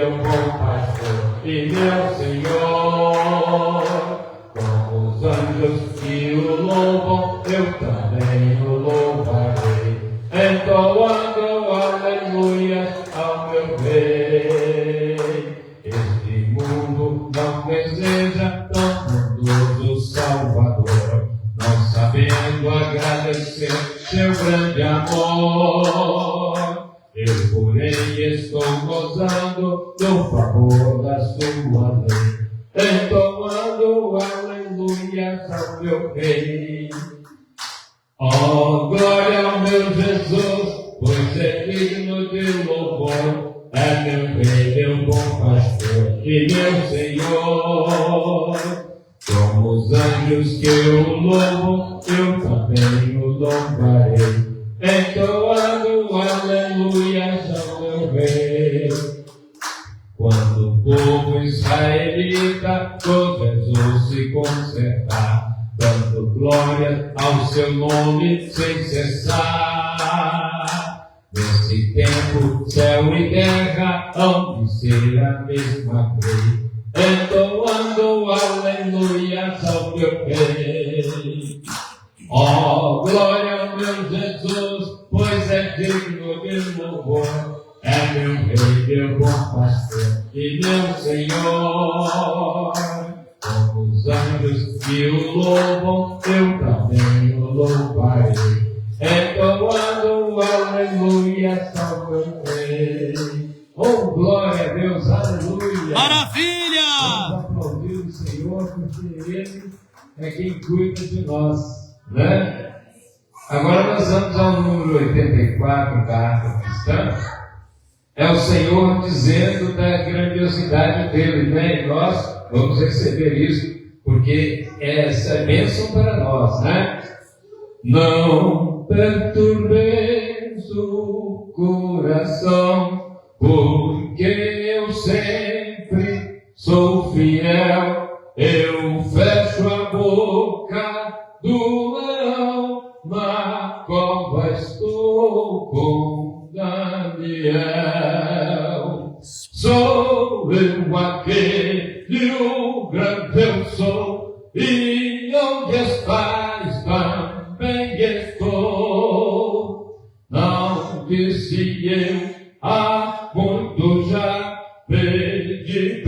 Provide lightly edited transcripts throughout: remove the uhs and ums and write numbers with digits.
meu bom pastor e meu Senhor. Com os anjos que o louvam, eu também o louvarei, entoando aleluia ao meu Rei. Este mundo não deseja tão bondoso Salvador, não sabendo agradecer seu grande amor. Eu, porém, estou gozando do favor da sua lei, entoando aleluia ao meu Rei. Oh, glória ao meu Jesus, pois é digno de louvor, é meu Rei, meu bom pastor e meu Senhor. Como os anjos que eu louvo, eu também o louvarei, entoando aleluia ao meu Rei. Quando o povo israelita com Jesus se consertar, dando glória ao seu nome sem cessar. Nesse tempo, céu e terra hão de ser a mesma lei, entoando aleluia ao meu Rei. Oh, glória ao meu Jesus, pois é digno de louvor, é meu Rei, meu bom pastor e meu Senhor. Como os anjos que o louvam, eu também o louvarei, entoando aleluia ao meu Rei. Oh, glória a Deus, aleluia! Maravilha! Vamos aplaudir o Senhor, porque Ele é quem cuida de nós, né? Agora nós vamos ao número 84 da Harpa Cristã. É o Senhor dizendo da grandiosidade dele, né? E nós vamos receber isso, porque essa é bênção para nós, né? Não perturbeis o coração, porque eu sempre sou fiel. Eu fecho a boca do leão, na cova estou com Daniel. Sou eu aquele, o grande eu sou, e onde estás também estou. Não disse eu há muito já, pedi,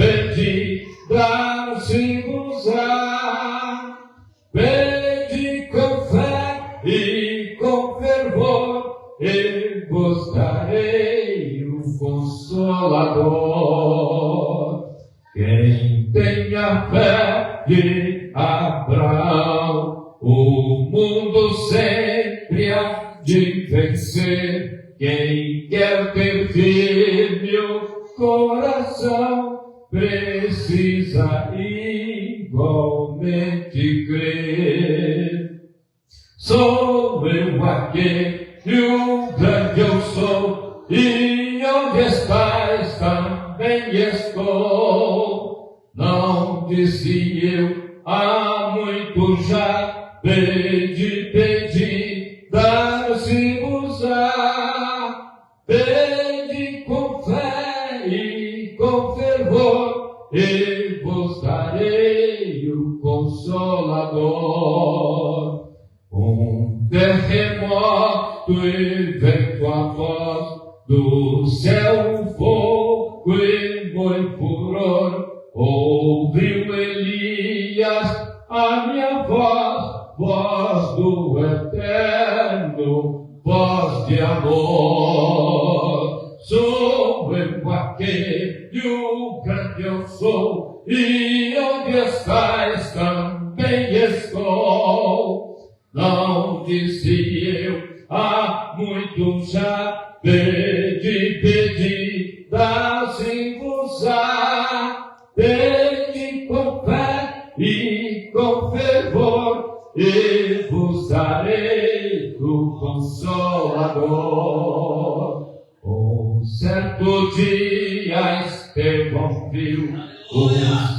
dar-se-vos-á. Pedi com fé e com fervor, e vos darei o Consolador. Quem tem a fé de Abraão, o mundo sempre há de vencer. Quem quer ter firme o coração, precisa igualmente crer. Sou eu aquele, o grande eu sou, e onde estás também estou. Não disse eu há muito já, pedi, dar-se-vos-á. Pedi com fé e com fervor, e vos darei o Consolador. Um terremoto e vento a voz, do céu um fogo e muito furor. Ouviu Elias a minha voz do eterno, voz de amor. Sou eu aquele, o grande eu sou, e onde estás também estou. Não disse eu há muito já, pedi, dar-se-vos-á. Pedi com fé e com fervor, e vos darei o Consolador. Um certo dia Estevão viu o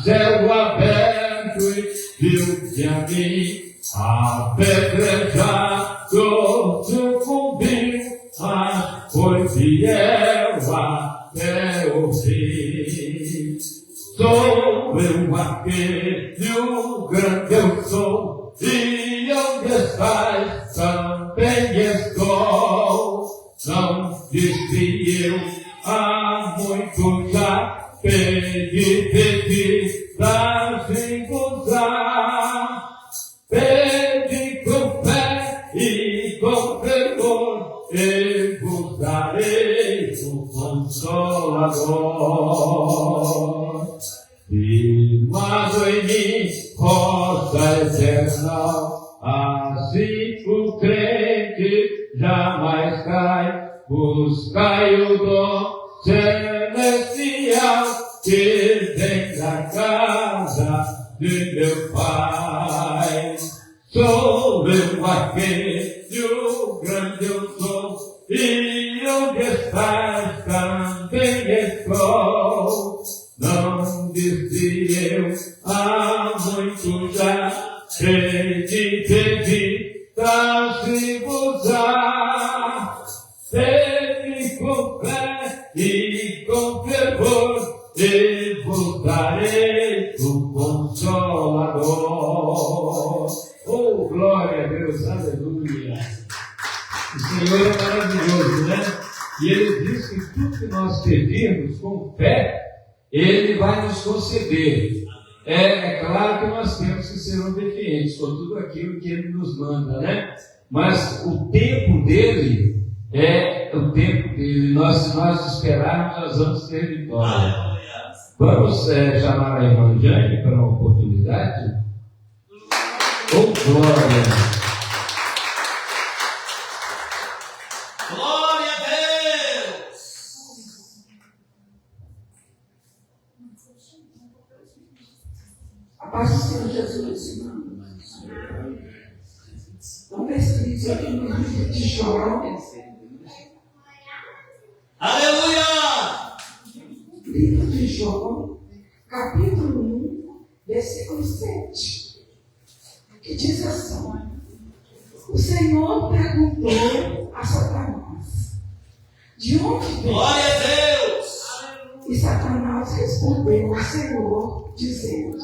céu aberto e viu que a mim apedrejado sucumbiu, mas foi fiel até o fim. Filho grande eu sou, e onde estás também estou. Não disse eu há muito já, pedi, pra se gozar. Pede com fé e com fervor, e vos darei o Consolador. Firmado em mim, rocha eterna, assim o crente jamais cai. Buscai o dom celestial que vem da casa de meu Pai. Sou eu aquele, o grande eu sou, e onde estás também estou. Não disse eu há muito já, pedi, pra se gozar. Pede com fé e com fervor, e vos darei o Consolador. Oh, glória a Deus, aleluia. O Senhor é maravilhoso, né? E Ele diz que tudo que nós pedirmos com fé, Ele vai nos conceder. É claro que nós temos que ser obedientes com tudo aquilo que Ele nos manda, né? Mas o tempo dele é o tempo dele. Se nós esperarmos, nós vamos ter vitória. Vamos chamar a irmã Jane para uma oportunidade? Oh, glória! Glória a Deus! A paz do Senhor Jesus, irmão. Vamos ver se diz aqui no livro de Jó. Aleluia! Livro de Jó, capítulo 1, versículo 7. Que diz assim: o Senhor perguntou a Satanás: de onde vem? Glória a Deus! E Satanás respondeu ao Senhor, dizendo: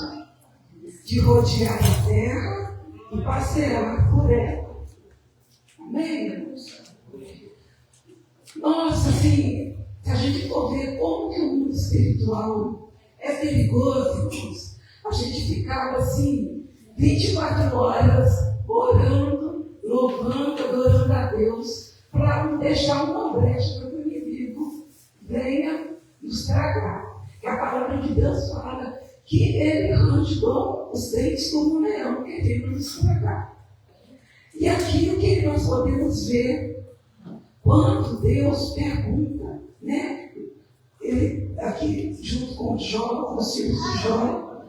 de rodear a terra e passear por ela. Amém, irmãos? Nossa, assim, se a gente for ver como que o mundo espiritual é perigoso, irmãos, a gente ficava assim, 24 horas, orando, louvando, adorando a Deus, para não deixar uma brecha para que o inimigo venha nos tragar. Que a palavra de Deus fala que ele arranjou os dentes como um leão, querendo nos tragar. E aqui o que nós podemos ver, quando Deus pergunta, né? Ele, aqui junto com Jó, com os filhos de Jó,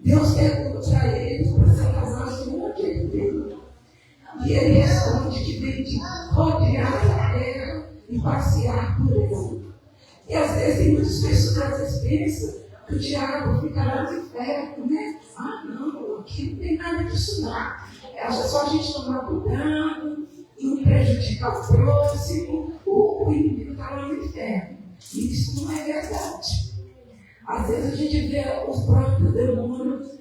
Deus pergunta para ele, para Satanás, de onde ele veio. E ele responde que veio de rodear a terra e passear por ela. E às vezes muitas pessoas pensam que o diabo fica lá no inferno, né? Ah, não, aqui não tem nada disso não. É só a gente tomar cuidado e não prejudicar o próximo, o inimigo está lá no inferno. E isso não é verdade. Às vezes a gente vê os próprios demônios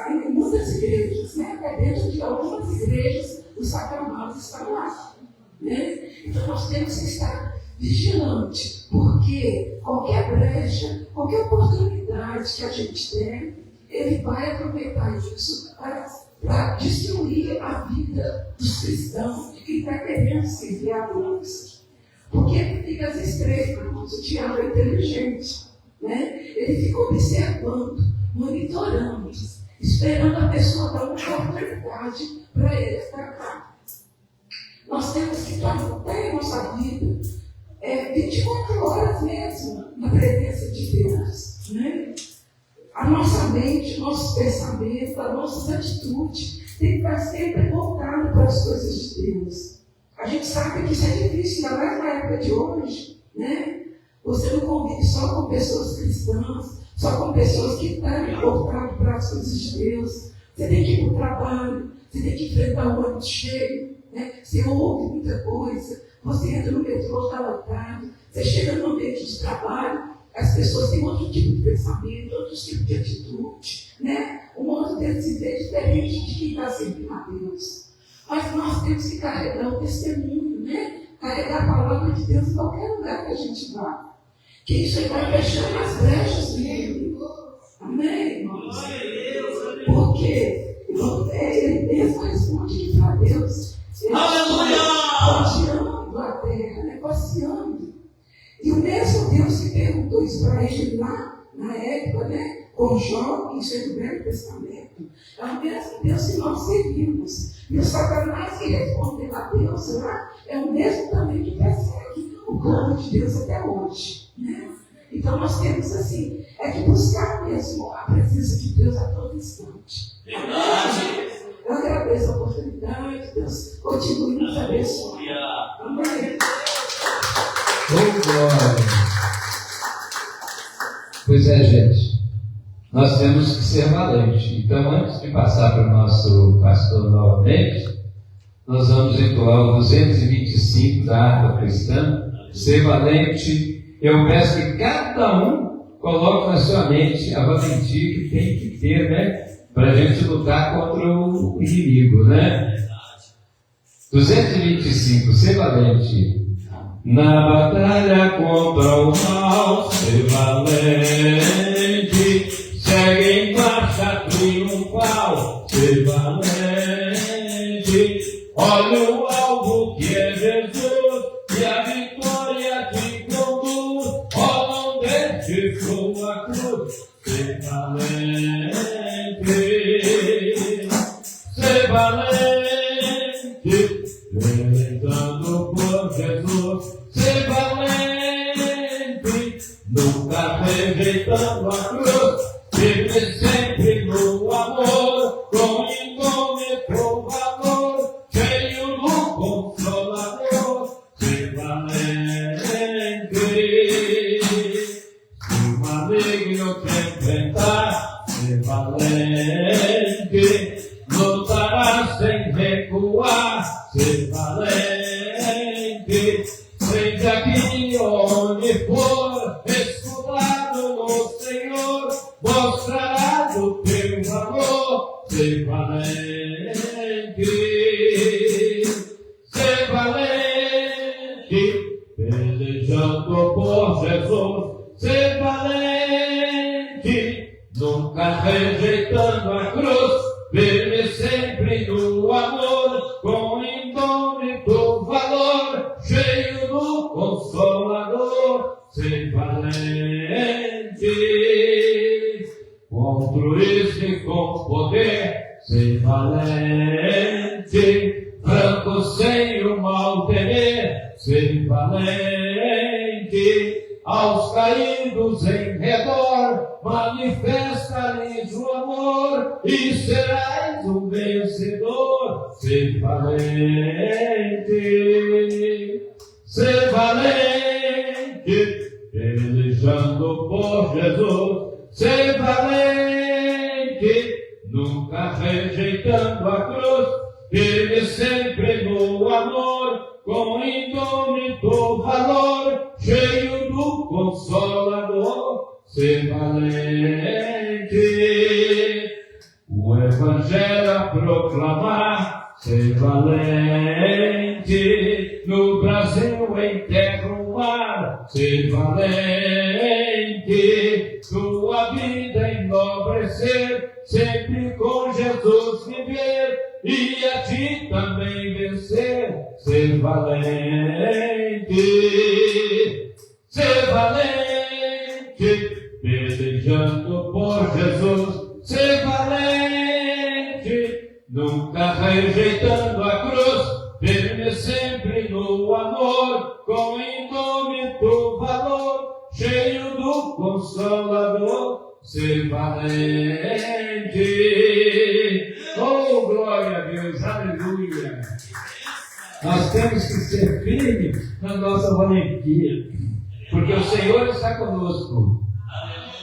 em muitas igrejas, né? Até dentro de algumas igrejas, os satanás estão lá. Né? Então nós temos que estar vigilantes, porque qualquer brecha, qualquer oportunidade que a gente tem, ele vai aproveitar isso para destruir a vida dos cristãos que está querendo servir a Deus. Porque ele fica às estreitas, o diabo é inteligente. Né? Ele fica observando, monitorando, esperando a pessoa dar uma oportunidade para ele atacar. Nós temos que ter a nossa vida 24 horas mesmo na presença de Deus. Né? A nossa mente, nossos pensamentos, as nossas atitudes tem que estar sempre voltado para as coisas de Deus. A gente sabe que isso é difícil, ainda mais na época de hoje. Né? Você não convive só com pessoas cristãs, só com pessoas que estão voltadas para as coisas de Deus. Você tem que ir para o trabalho, você tem que enfrentar o ônibus cheio, né? Você ouve muita coisa, você entra no metrô, está lotado, você chega no ambiente de trabalho, As pessoas têm outro tipo de pensamento, outro tipo de atitude, né? O modo deles se ver diferente de quem está servindo a Deus. Mas nós temos que carregar o testemunho, né? Carregar a palavra de Deus em qualquer lugar que a gente vá. Que isso aí vai fechando as brechas dele. Amém, irmãos? Porque ele mesmo responde aqui para Deus. Negociando a terra, negociando. E o mesmo Deus que perguntou isso para ele lá na época, né? Com Jó, isso é do Velho Testamento. É o mesmo Deus que nós servimos. E o Satanás que respondeu a Deus lá é o mesmo também que persegue o povo de Deus até hoje. Né? Então nós temos assim, é que buscar mesmo a presença de Deus a todo instante. Verdade. Eu agradeço a oportunidade, Deus continue nos abençoando. Amém. Oh, glória! Pois é, gente. Nós temos que ser valentes. Então, antes de passar para o nosso pastor novamente, nós vamos entoar o 225 da harpa cristã. Ser valente. Eu peço que cada um coloque na sua mente a valentia que tem que ter, né? Para a gente lutar contra o inimigo, né? 225, ser valente. Na batalha contra o mal, ser valente. Segue em marcha triunfal, ser valente. Olha o alvo que é Jesus, e a vitória te conduz. Ó, não deixe sua cruz, ser valente. Ser valente, realizando por Jesus. Ser valente, nunca rejeitando a cruz. Vive sempre no amor, com incomensurável valor, cheio do Consolador. Ser valente, se o maligno te enfrentar, ser valente, lutará sem recuar. Ser valente, seja aqui onde for, escudado no Senhor, mostrará do teu valor. Ser valente, ser valente, pelejando por Jesus. Ser valente, nunca rejeitando a cruz, firme sempre no amor, com indômito valor, cheio do Consolador. Ser valente, com altruísmo e com poder. Ser valente, franco sem o mal temer. Ser valente, aos caídos em redor, manifesta-lhes o amor e serás um vencedor. Ser valente, ser valente, pelejando por Jesus. Ser valente, nunca rejeitando a cruz, firme sempre no amor, com indômito valor, cheio do Consolador. Ser valente, o Evangelho a proclamar. Ser valente, no Brasil em terra o mar. Ser valente, tua vida enobrecer, sempre com Jesus viver e a ti também vencer. Ser valente, ser valente, pelejando por Jesus. Ser valente, nunca rejeitando a cruz, firme sempre no amor, com indômito valor, cheio do Consolador. Ser valente. Oh, glória a Deus, aleluia. Nós temos que ser firmes na nossa valentia, porque o Senhor está conosco.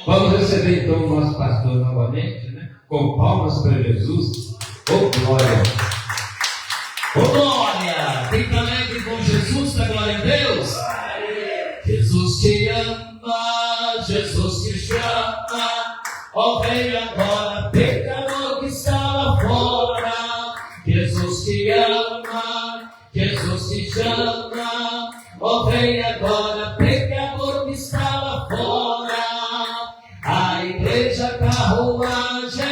Vamos receber então o nosso pastor novamente, né? Com palmas para Jesus. Oh, glória. Oh, glória. Quem está alegre com Jesus, dá glória a Deus. Jesus te ama, Ó, vem agora, pecador que está lá fora. Jesus te ama, Jesus te chama. Ó, vem agora, pecador que está lá fora. A igreja, a carruagem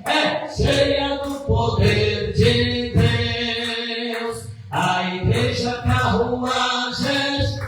é cheia do poder de Deus. A igreja, a carruagem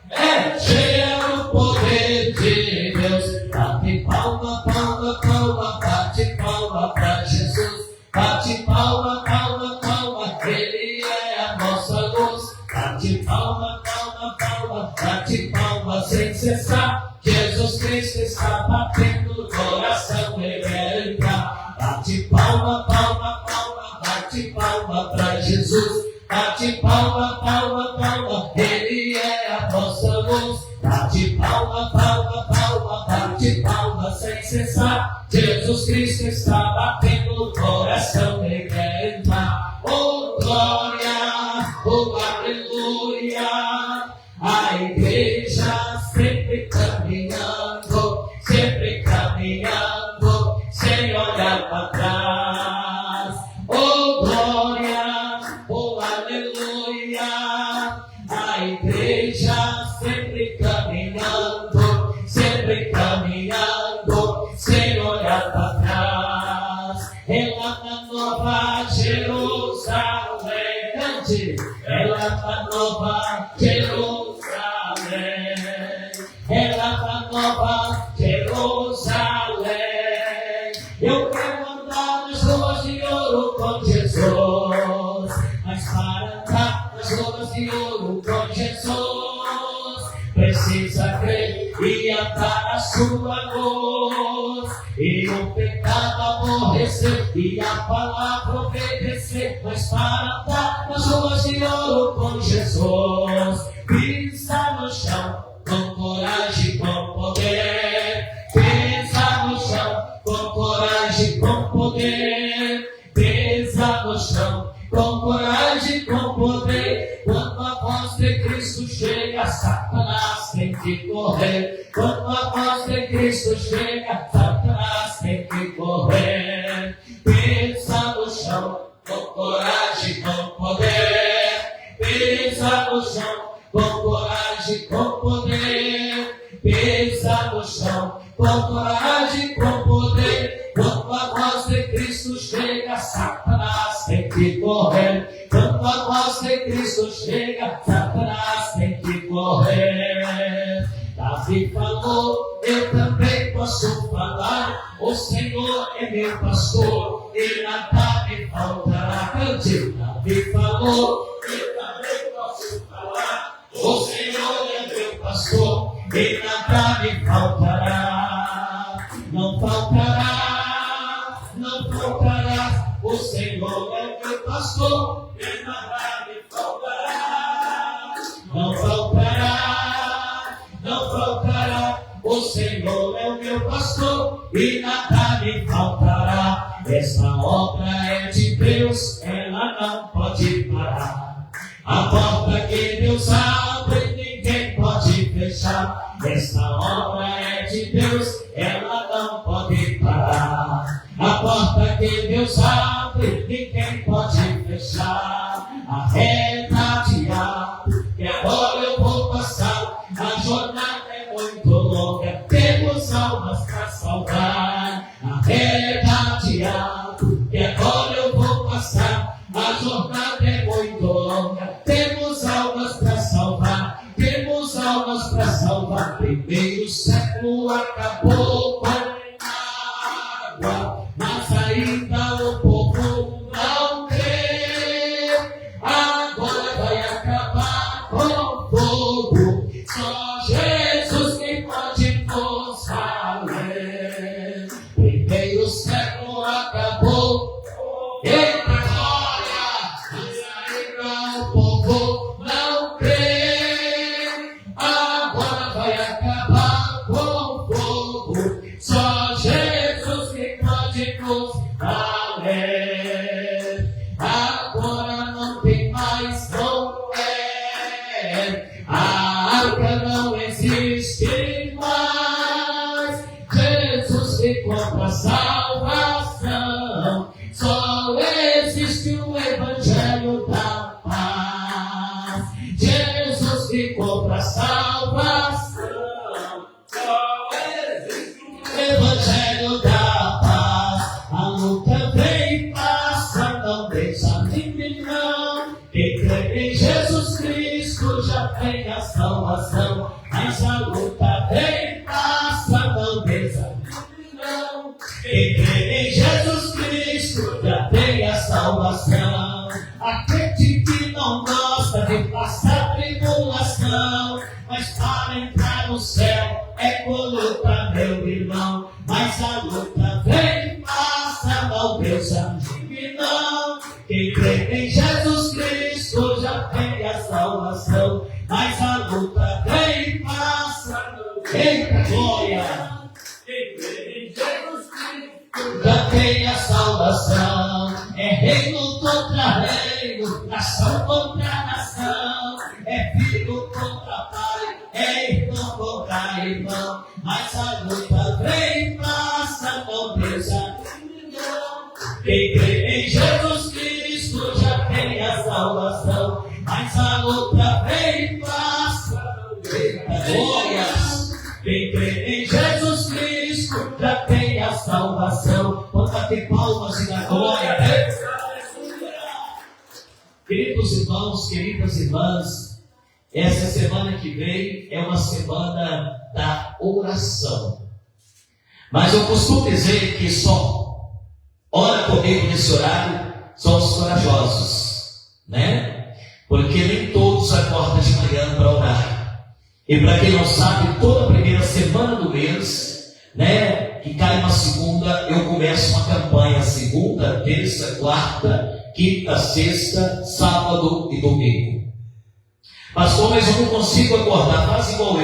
é cheia do poder de Deus. Bate palma, palma, palma, bate palma pra Jesus. Bate palma, palma, palma, Ele é a nossa luz. Bate palma, palma, palma, bate palma sem cessar. Jesus Cristo está batendo no coração, Ele quer entrar. Bate palma, palma, palma, bate palma pra Jesus. Bate palma, palma, palma, Ele é a nossa luz. Bate palma, palma, palma, bate palma sem cessar. Jesus Cristo está batendo no coração, Ele quer entrar. Oh glória, oh aleluia. A igreja sempre caminhando, sem olhar para trás. Oh glória, oh aleluia. A igreja sempre caminhando, sem olhar para trás. Ela na Nova Jerusalém, cante. Ela na Nova Jerusalém. Ela na Nova Jerusalém. Eu quero andar nas ruas de ouro com Jesus, mas para andar nas ruas de ouro com Jesus, precisa crer e andar na sua luz, e o pecado aborrecer e a palavra obedecer. Mas para andar nas ruas de ouro com Jesus, pisa no chão com coragem, com poder. Pisa no chão com coragem, com poder. Pisa no chão com coragem, com poder. Quando a voz de Cristo chega, Satanás tem que correr. Quando a voz de Cristo chega, Satanás tem que correr. Pisa no chão com coragem, com poder. Pisa no chão com coragem, com poder. Pisa no chão com coragem, com poder. Quando a voz de Cristo chega, Satanás tem que correr. Quando a voz de Cristo chega, Satanás tem que correr. Davi falou, eu também posso falar. O Senhor é meu pastor e nada me faltará. Cante. Davi falou, eu também posso falar. O Senhor é meu pastor e nada me faltará. Não faltará, não faltará. O Senhor é meu pastor e nada me faltará. Não faltará, não faltará. O Senhor é o meu pastor e nada me faltará. Essa obra é de Deus, ela não pode parar. A porta que Deus abre, ninguém pode fechar. Essa obra é de Deus, ela não pode parar. A porta que Deus abre, ninguém pode fechar. Arreda, diabo, que agora eu vou passar. A jornada é muito longa, temos almas para salvar. Arreda, diabo, que agora eu vou passar. A jornada é muito longa, temos almas para salvar. Temos almas para salvar. Primeiro século acabou com água, mas ainda o povo não crê. Agora vai acabar com fogo. Só Jesus que pode nos valer. Primeiro século acabou. Eita glória! Mas desanime não. Quem crê em Jesus Cristo já tem a salvação, mas a luta vem e passa, não desanime não. Quem crê em Jesus Cristo já tem a salvação. Aquele que não gosta de passar tribulação, mas para entrar no céu é com luta, meu irmão. Mas a luta vem e passa, não desanime não. Quem crê em Jesus Cristo já tem a salvação, mas a luta vem e passa, não tem glória. Quem crê em Jesus Cristo já tem a salvação. É reino contra reino, nação contra nação, é filho contra pai, é irmão contra irmão. Mas a luta vem e passa, não desanime não. Quem crê em Jesus Cristo já tem a salvação, mas a luta vem e passa, não desanime. Glórias! Quem crê em Jesus Cristo já tem a salvação. Vamos bater palmas e dar glória, né? Queridos irmãos, queridas irmãs, essa semana que vem é uma semana da oração. Mas eu costumo dizer que só ora comigo nesse horário são os corajosos, né? Porque nem todos acordam de manhã para orar. E para quem não sabe, toda primeira semana do mês, né, que cai uma segunda, eu começo uma campanha segunda, terça, quarta, quinta, sexta, sábado e domingo. Pastor, mas eu não consigo acordar, faz igual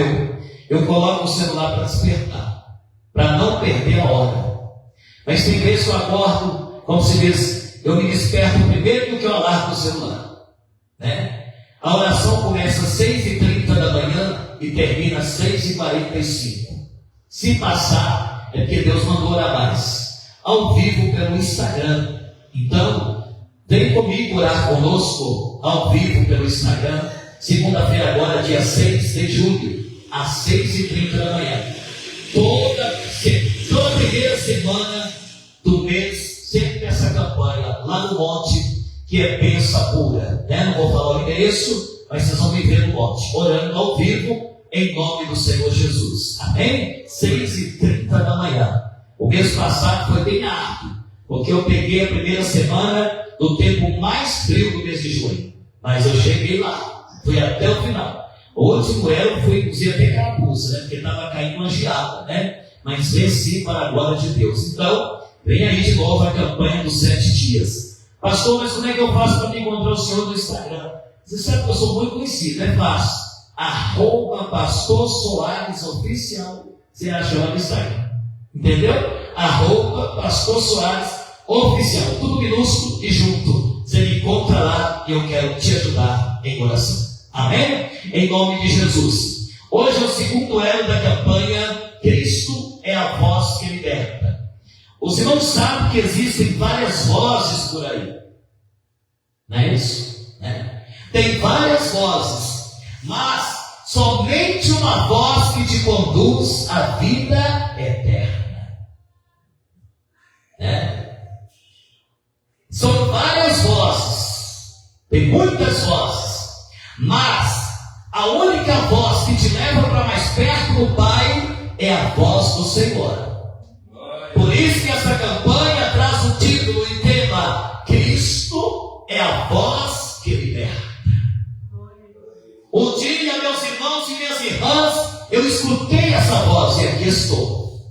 eu coloco o celular para despertar, para não perder a hora. Mas tem vezes que eu acordo, como se diz, eu me desperto primeiro do que eu alargo o celular, né? A oração começa às 6h30 da manhã e termina às 6h45. Se passar, é porque Deus mandou orar mais. Ao vivo pelo Instagram. Então, vem comigo orar conosco ao vivo pelo Instagram. Segunda-feira agora, dia 6 de julho, às 6h30 da manhã. Toda primeira semana do mês, sempre essa campanha lá no monte, que é bênção pura, né? Não vou falar o endereço, mas vocês vão me ver no monte, orando ao vivo, em nome do Senhor Jesus, amém? 6h30 da manhã. O mês passado foi bem árduo, porque eu peguei a primeira semana do tempo mais frio do mês de junho, mas eu cheguei lá, fui até o final. O último eu fui inclusive até Carapuça, né? Porque estava caindo uma geada, né? Mas venci para a glória de Deus. Então, vem aí de novo a campanha dos 7 dias. Pastor, mas como é que eu faço para me encontrar o Senhor no Instagram? Você sabe que eu sou muito conhecido, é fácil. @Pastor Soares Oficial. Você acha lá no Instagram? Entendeu? @Pastor Soares Oficial. Tudo minúsculo e junto. Você me encontra lá e eu quero te ajudar em oração. Amém? Em nome de Jesus. Hoje é o segundo elo da campanha Cristo é a voz que liberta. Os irmãos sabem que existem várias vozes por aí. Não é isso? Né? Tem várias vozes, mas somente uma voz que te conduz à vida eterna. Né? São várias vozes, tem muitas vozes, mas a única voz que te leva para mais perto do Pai é a voz do Senhor. Por isso que essa campanha traz o título e tema: Cristo é a voz que liberta. Um dia, meus irmãos e minhas irmãs, eu escutei essa voz e aqui estou.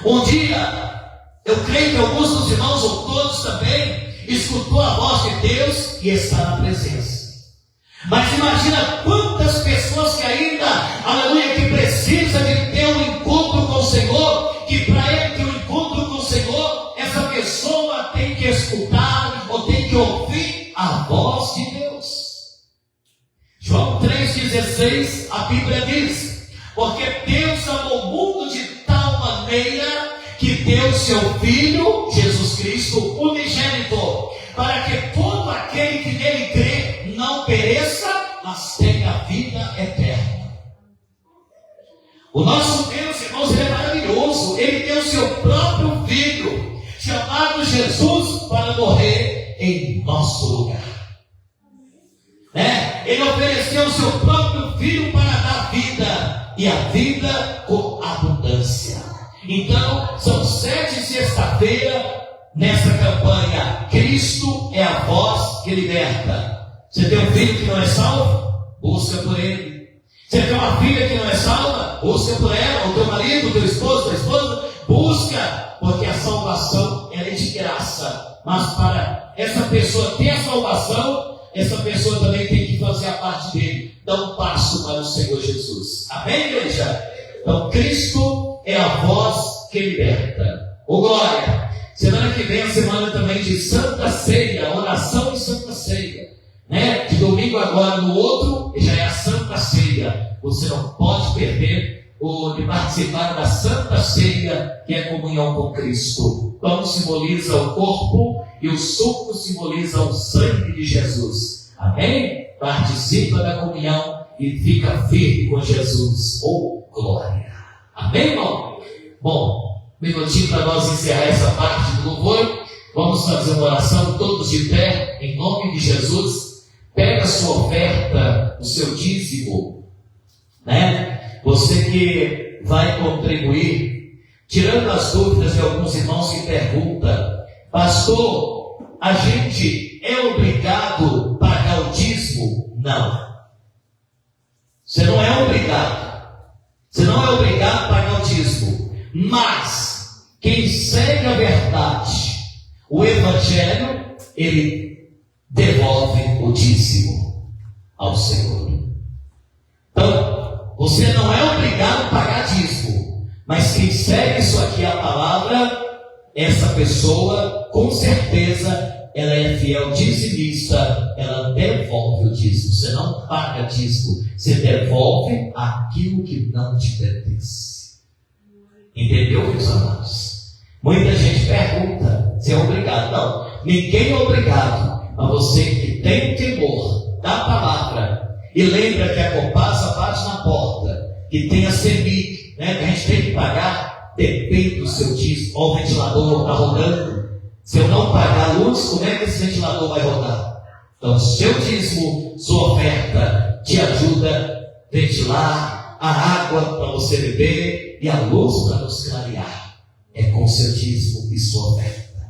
Um dia, eu creio que alguns dos irmãos, ou todos também, escutou a voz de Deus e está na presença. Mas imagina quantas pessoas que ainda, aleluia, que precisa de ter um encontro com o Senhor, que para ele ter um encontro com o Senhor, essa pessoa tem que escutar ou tem que ouvir a voz de Deus. João 3,16, a Bíblia diz: porque Deus amou o mundo de tal maneira que deu seu Filho, Jesus Cristo, unigênito, para que todo aquele que nele crê não pereça, mas tenha vida eterna. O nosso Deus, irmãos, ele é maravilhoso. Ele deu o seu próprio Filho, chamado Jesus, para morrer em nosso lugar. Ele ofereceu o seu próprio filho para dar vida, e a vida com abundância. Então, são 7 sexta-feira nessa campanha. Cristo é a voz que liberta. Você tem um filho que não é salvo? Busca por ele. Você tem uma filha que não é salva? Busca por ela. O teu marido, o teu esposo, tua esposa, busca, porque a salvação ela é de graça. Mas para essa pessoa ter a salvação, essa pessoa também tem que fazer a parte dele. Dá um passo para o Senhor Jesus. Amém, igreja? Então, Cristo é a voz que liberta. Ô glória! Semana que vem é a semana também de Santa Ceia, oração e Santa Ceia. De domingo agora no outro, já é a Santa Ceia. Você não pode perder de participar da Santa Ceia, que é a comunhão com Cristo. O pão simboliza o corpo e o suco simboliza o sangue de Jesus. Amém? Participa da comunhão e fica firme com Jesus. Glória! Amém, irmão? Bom, um minutinho para nós encerrar essa parte do louvor. Vamos fazer uma oração todos de pé, em nome de Jesus. Pega a sua oferta, o seu dízimo, Você que vai contribuir, tirando as dúvidas de alguns irmãos que perguntam: pastor, a gente é obrigado a pagar o dízimo? Não. Você não é obrigado. Você não é obrigado a pagar o dízimo. Mas quem segue a verdade, o Evangelho, ele devolve o dízimo ao Senhor. Então, você não é obrigado a pagar dízimo, mas quem segue isso aqui, a palavra, essa pessoa, com certeza, ela é fiel dizimista, ela devolve o dízimo. Você não paga dízimo, você devolve aquilo que não te pertence. Entendeu, meus amados? Muita gente pergunta se é obrigado. Não, ninguém é obrigado. A você que tem temor da palavra, e lembra que a Copasa bate na porta, que tem a CEMIC, que a gente tem que pagar, depende do seu dízimo. Olha o ventilador está rodando. Se eu não pagar a luz, como é que esse ventilador vai rodar? Então, seu dízimo, sua oferta, te ajuda a ventilar, a água para você beber e a luz para nos clarear. É com seu dízimo e sua oferta.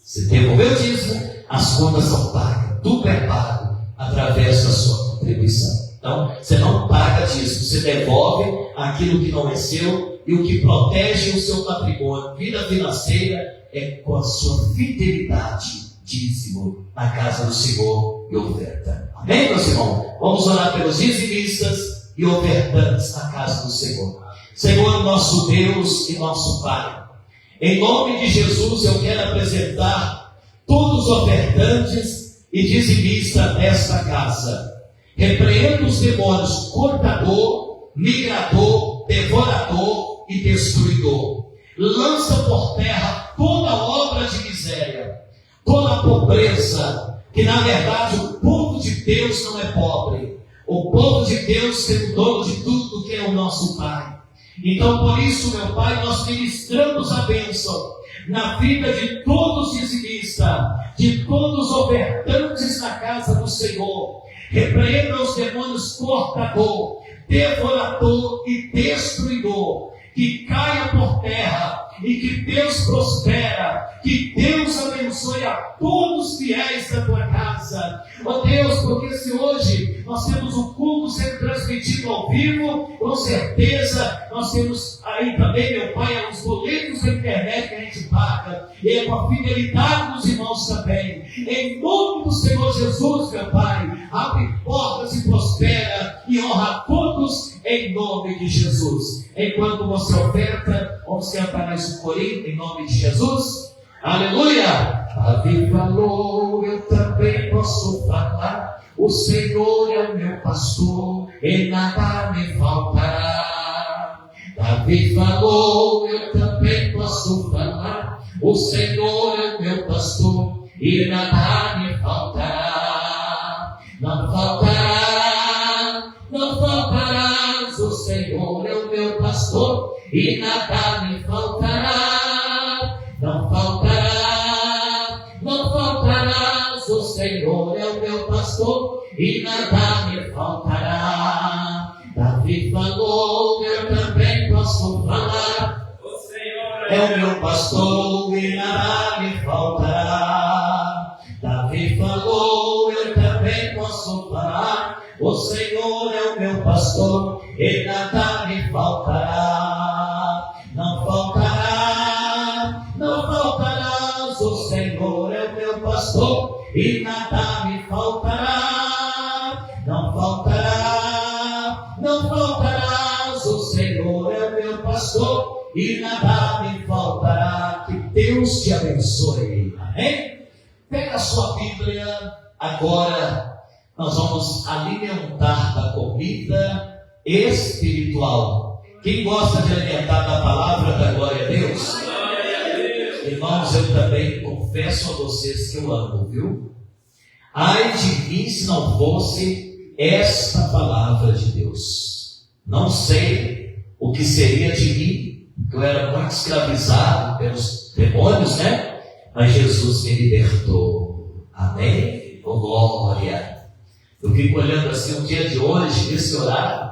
Você devolveu o dízimo, as contas são pagas, tudo é pago através da sua contribuição. Então, você não paga dízimo, você devolve aquilo que não é seu, e o que protege o seu patrimônio, vida financeira, é com a sua fidelidade, dízimo, na casa do Senhor e oferta. Amém, meus irmãos? Vamos orar pelos dizimistas e ofertantes na casa do Senhor. Senhor, nosso Deus e nosso Pai, em nome de Jesus eu quero apresentar todos os ofertantes e dizimistas desta casa. Repreendo os demônios cortador, migrador, devorador e destruidor. Lança por terra toda obra de miséria, toda pobreza, que na verdade o povo de Deus não é pobre. O povo de Deus tem o dono de tudo, que é o nosso Pai. Então, por isso, meu Pai, nós ministramos a bênção na vida de todos os dizimistas, de todos os ofertantes na casa do Senhor. Repreenda os demônios cortador, devorador e destruidor, que caia por terra e que Deus prospera, que Deus abençoe a todos os fiéis da tua casa. Ó Deus, porque se hoje nós temos o culto sendo transmitido ao vivo, com certeza nós temos aí também, meu Pai, os boletos da internet que a gente paga, e é com a fidelidade dos irmãos também. Em nome do Senhor Jesus, meu Pai, abre portas e prospera e honra a todos em nome de Jesus. Enquanto você oferta, vamos cantar mais um corinho em nome de Jesus. Aleluia! Davi falou, eu também posso falar. O Senhor é o meu pastor e nada me faltará. Davi falou, eu também posso falar. O Senhor é o meu pastor e nada me faltará. Não faltará, não faltarás. O Senhor é o meu pastor e nada me faltará. Não faltará, não faltará. o Senhor é o meu pastor e nada me faltará. Davi falou, eu também posso falar. O Senhor É o meu pastor e nada me faltará. Davi falou, eu também posso falar. O Senhor é o meu pastor e nada me faltará. Não faltará, não faltarás. O Senhor é o meu pastor e nada me faltará. Não faltará, não faltarás. O Senhor é o meu pastor e nada me faltará. Que Deus te abençoe. Amém? Pega a sua Bíblia. Agora nós vamos alimentar da comida espiritual. Quem gosta de alimentar da palavra da glória a Deus? Irmãos, eu também confesso a vocês que eu amo, viu? Ai de mim se não fosse esta palavra de Deus. Não sei o que seria de mim, porque eu era muito escravizado pelos demônios, né? Mas Jesus me libertou. Amém? Oh, glória! Eu fico olhando assim, o dia de hoje, nesse horário,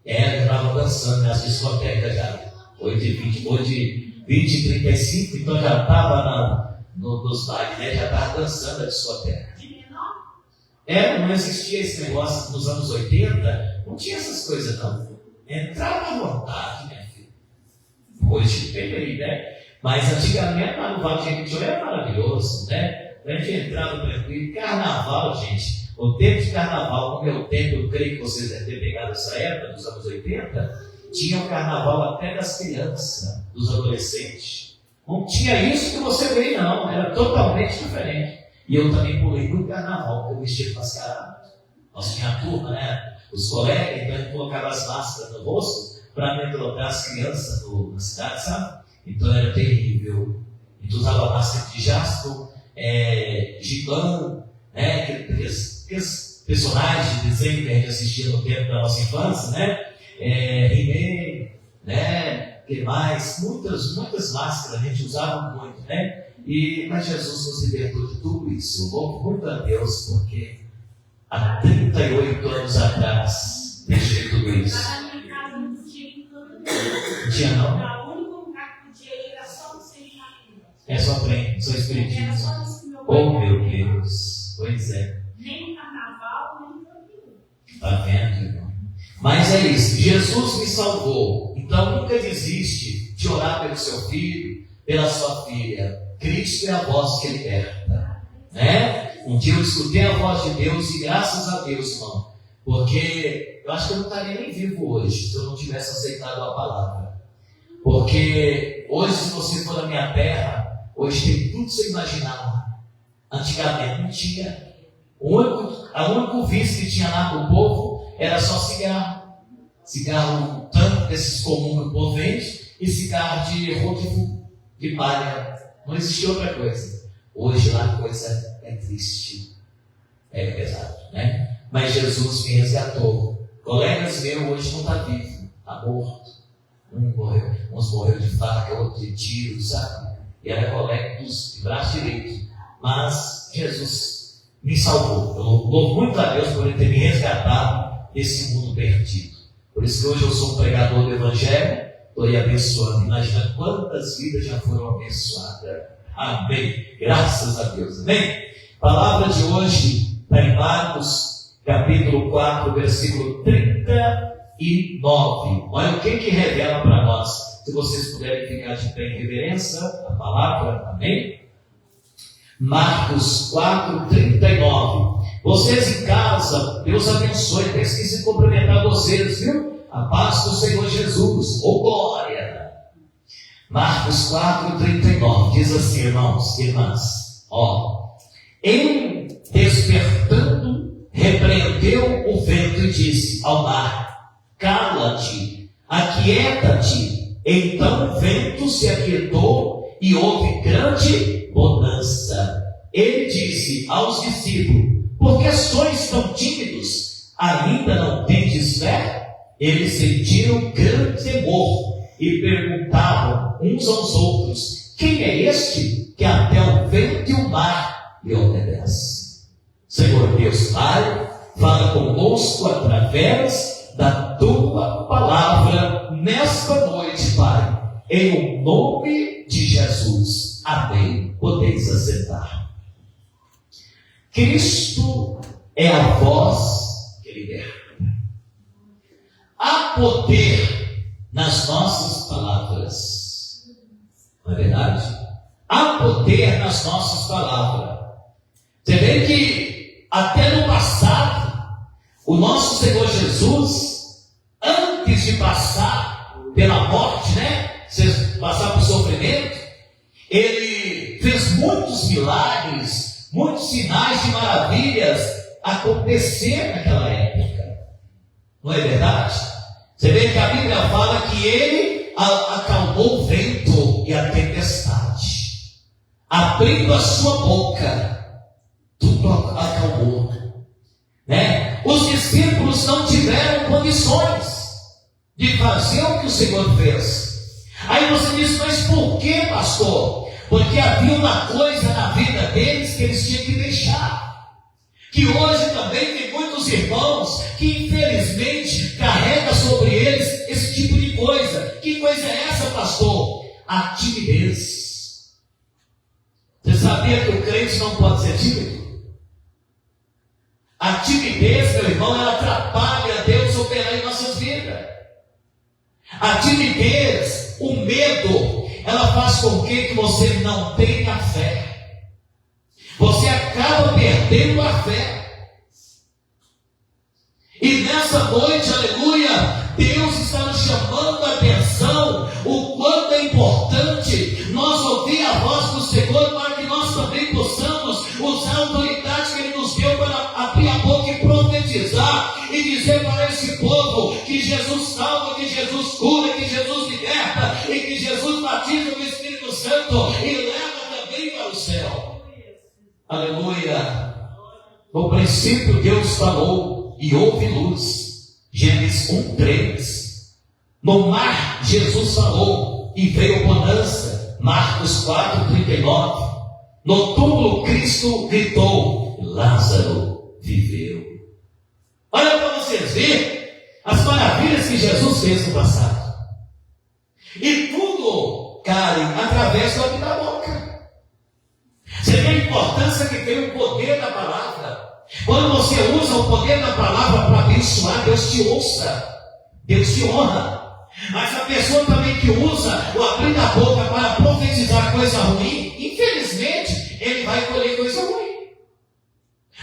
eu estava dançando nas discotecas já. 20h35, então já estava nos bailes, né? Já estava dançando a discoteca. Não existia esse negócio nos anos 80, não tinha essas coisas não. Entrava à vontade, minha filha. Hoje tem aí, né? Mas antigamente lá no Vale de Jequitinhonha era maravilhoso, né? A gente entrava tranquilo. Carnaval, gente. O tempo de carnaval, no meu tempo, eu creio que vocês devem ter pegado essa época, dos anos 80, tinha o carnaval até das crianças, dos adolescentes. Não tinha isso que você vê, não. Era totalmente diferente. E eu também pulei muito carnaval, porque eu vestia mascarado. Nós tínhamos a turma, né? Os colegas, então a gente colocava as máscaras no rosto para amedrontar as crianças na cidade, sabe? Então era terrível. A gente usava máscara de jasper, gigante, né? Aqueles personagens de desenho que a gente assistia no tempo da nossa infância, né? He-Man, né? Que mais? Muitas máscaras a gente usava muito, né? Mas Jesus nos libertou de tudo isso. Eu louvo muito a Deus, porque há 38 anos atrás deixei tudo isso. Na minha casa não tinha encanto. Não tinha não? O único lugar que podia ir era só no seminário. É só trem, só Era espiritismo. só isso que meu pai Oh meu queria. Deus, pois é. Nem no carnaval, nem no caminho. Tá vendo, irmão? Mas é isso, Jesus me salvou. Então nunca desiste de orar pelo seu filho, pela sua filha. Cristo é a voz que liberta, né? Um dia eu escutei a voz de Deus e graças a Deus, irmão, porque eu acho que eu não estaria nem vivo hoje se eu não tivesse aceitado a palavra. Porque hoje, se você for na minha terra, hoje tem tudo que você imaginava. Antigamente não tinha. A único vício que tinha lá do povo era só cigarro. Cigarro tanto desses comuns que o povo vende, e cigarro de rodo de palha. Não existia outra coisa. Hoje lá a coisa é triste. É pesado, né? Mas Jesus me resgatou. Colegas meus hoje não está vivo, está morto. Uns morreram de faca, outros de tiro, sabe? E era colega de braço direito. Mas Jesus me salvou. Eu louvo muito a Deus por ele ter me resgatado desse mundo perdido. Por isso que hoje eu sou um pregador do Evangelho. Estou aí abençoando. Imagina quantas vidas já foram abençoadas. Amém. Graças a Deus. Amém. Palavra de hoje está em Marcos, capítulo 4, versículo 39. Olha o que revela para nós. Se vocês puderem ficar de pé em reverência à palavra. Amém. Marcos 4, 39. Vocês em casa, Deus abençoe. Até esqueci de cumprimentar vocês, viu? A paz do Senhor Jesus. Oh, glória! Marcos 4, 39. Diz assim, irmãos, irmãs. Em despertando, repreendeu o vento e disse ao mar: cala-te, aquieta-te. Então o vento se aquietou e houve grande bonança. Ele disse aos discípulos: por que sois tão tímidos? Ainda não tendes fé? Eles sentiram grande temor e perguntavam uns aos outros: quem é este que até o vento e o mar lhe obedece? fala conosco através da tua palavra nesta noite, Pai, em o nome de Jesus. Amém. Podeis assentar. Cristo é a voz que liberta. Há poder nas nossas palavras. Não é verdade? Há poder nas nossas palavras. Você vê que até no passado, o nosso Senhor Jesus, antes de passar pela morte, passar por sofrimento, ele fez muitos milagres, muitos sinais de maravilhas acontecer naquela época. Não é verdade? Você vê que a Bíblia fala que ele acalmou o vento e a tempestade, abrindo a sua boca, tudo acalmou, Os discípulos não tiveram condições de fazer o que o Senhor fez. Aí você diz, mas por que, pastor? Porque havia uma coisa na vida deles que eles tinham que deixar, que hoje também tem muitos irmãos que infelizmente carregam sobre eles esse tipo de coisa. Que coisa é essa, pastor? A timidez. Você sabia que o crente não pode ser tímido? A timidez, meu irmão, ela atrapalha Deus operar em nossas vidas. A timidez, o medo, ela faz com que você não tenha fé. Você acaba perdendo a fé. E nessa noite, aleluia, Deus está nos chamando a atenção o quanto é importante nós ouvir a voz do Senhor, para que nós também possamos usar a autoridade que Ele nos deu para abrir a boca e profetizar e dizer para esse povo que Jesus salva, que Jesus cura, que Jesus liberta e que Jesus batiza no Espírito Santo e leva também para o céu. Aleluia. No princípio Deus falou e houve luz. Gênesis 1:3. No mar Jesus falou e veio bonança. Marcos 4:39. No túmulo Cristo gritou, Lázaro viveu. Olha para vocês verem as maravilhas que Jesus fez no passado. E tudo, Karen, através do abrir da boca. Você vê a importância que tem o poder da palavra. Quando você usa o poder da palavra para abençoar, Deus te ouça, Deus te honra. Mas a pessoa também que usa o abrir da boca para profetizar coisa ruim, infelizmente, ele vai colher coisa ruim.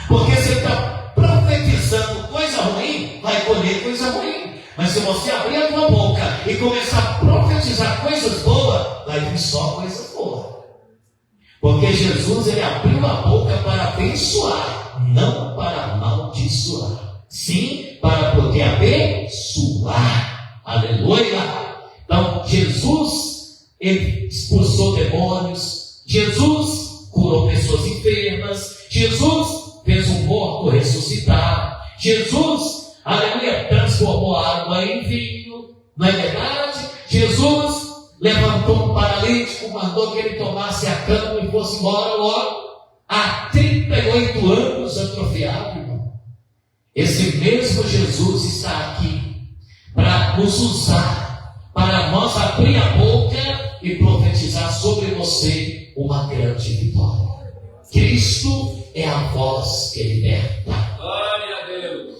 Porque se ele está profetizando coisa ruim, vai colher coisa ruim. Mas se você abrir a tua boca e começar a profetizar coisas boas, vai vir só coisas boas. Porque Jesus, ele abriu a boca para abençoar, não para amaldiçoar. Sim, para poder abençoar. Aleluia! Então, Jesus, ele expulsou demônios. Jesus curou pessoas enfermas. Jesus fez um morto ressuscitar. Jesus, aleluia, transformou a água em vinho. Não é verdade? Jesus levantou um paralítico, mandou que ele tomasse a cama e fosse embora logo. Há 38 anos atrofiado, irmão. Esse mesmo Jesus está aqui para nos usar, para nós abrir a boca e profetizar sobre você uma grande vitória. Cristo é a voz que liberta. Glória a Deus.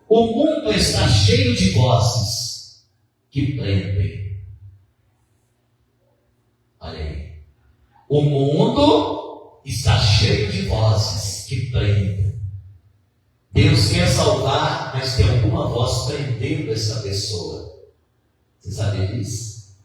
O mundo está cheio de vozes que prendem. Olha aí. O mundo está cheio de vozes que prendem. Deus quer salvar, mas tem alguma voz prendendo essa pessoa. Você sabe disso?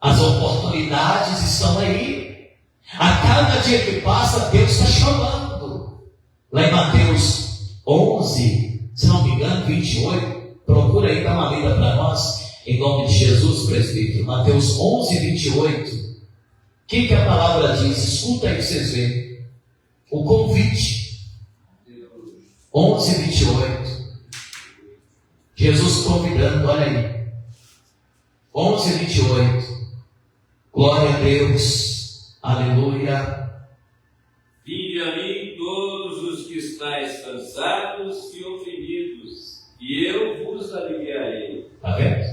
As oportunidades estão aí. A cada dia que passa, Deus está chamando. Lá em Mateus 11, se não me engano, 28. Procura aí, dá uma lida para nós. Em nome de Jesus, presbítero. Mateus 11, 28. O que a palavra diz? Escuta aí para vocês verem. O convite. 11, 28. Jesus convidando, olha aí. 11, 28. Glória a Deus. Aleluia. Vinde a mim todos os que que estáis cansados e oprimidos, e eu vos aliviarei. Está vendo?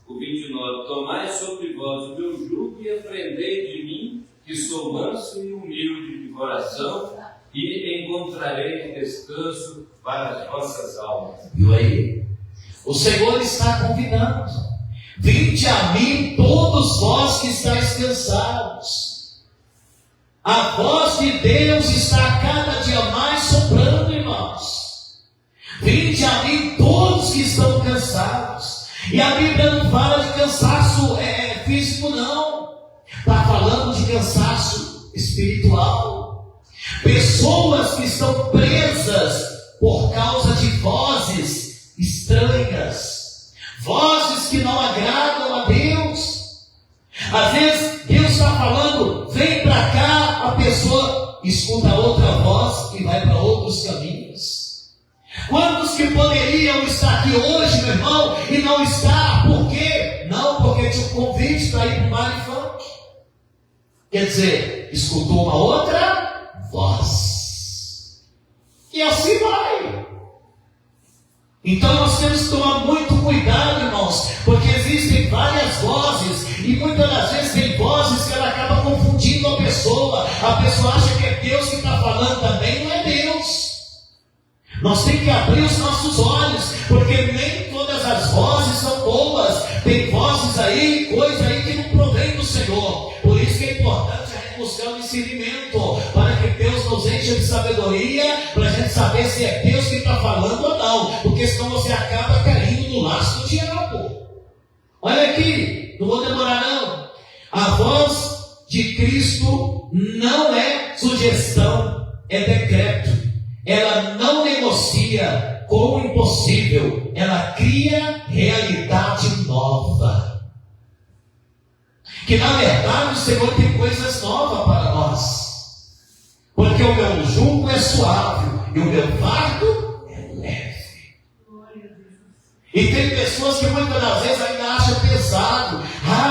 O 29, tomai sobre vós o meu jugo e aprendei de mim, que sou manso e humilde de coração, e encontrarei descanso para as vossas almas. Viu aí? O Senhor está convidando. Vinde a mim todos vós que estáis cansados. A voz de Deus está cada dia mais soprando, irmãos. Vinde a mim todos que estão cansados. E a Bíblia não fala de cansaço físico, não. Está falando de cansaço espiritual. Pessoas que estão presas por causa de vozes estranhas, vozes que não agradam a Deus. Às vezes Deus está falando, vem para cá, a pessoa escuta outra voz e vai para outros caminhos. Quantos que poderiam estar aqui hoje, meu irmão, e não está? Por quê? Não, porque tinha um convite para ir para o baile funk. Quer dizer, escutou uma outra voz. E assim vai. Então nós temos que tomar muito cuidado, irmãos, porque existem várias vozes, e muitas das vezes tem vozes que ela acaba confundindo a pessoa. A pessoa acha que é Deus que está falando também, não é Deus. Nós temos que abrir os nossos olhos, porque nem todas as vozes são boas. Tem vozes aí, coisa aí que não provém do Senhor. Por isso que é importante a gente buscar o discernimento, para que Deus nos encha de sabedoria, para a gente saber se é Deus que está falando ou não, porque senão você acaba caindo no laço do diabo. Olha aqui, não vou demorar não. A voz de Cristo não é sugestão, é decreto. Ela não negocia com o impossível, ela cria realidade nova. Que na verdade o Senhor tem coisas novas para nós, porque o meu jugo é suave e o meu fardo é leve. E tem pessoas que muitas das vezes ainda acham pesado.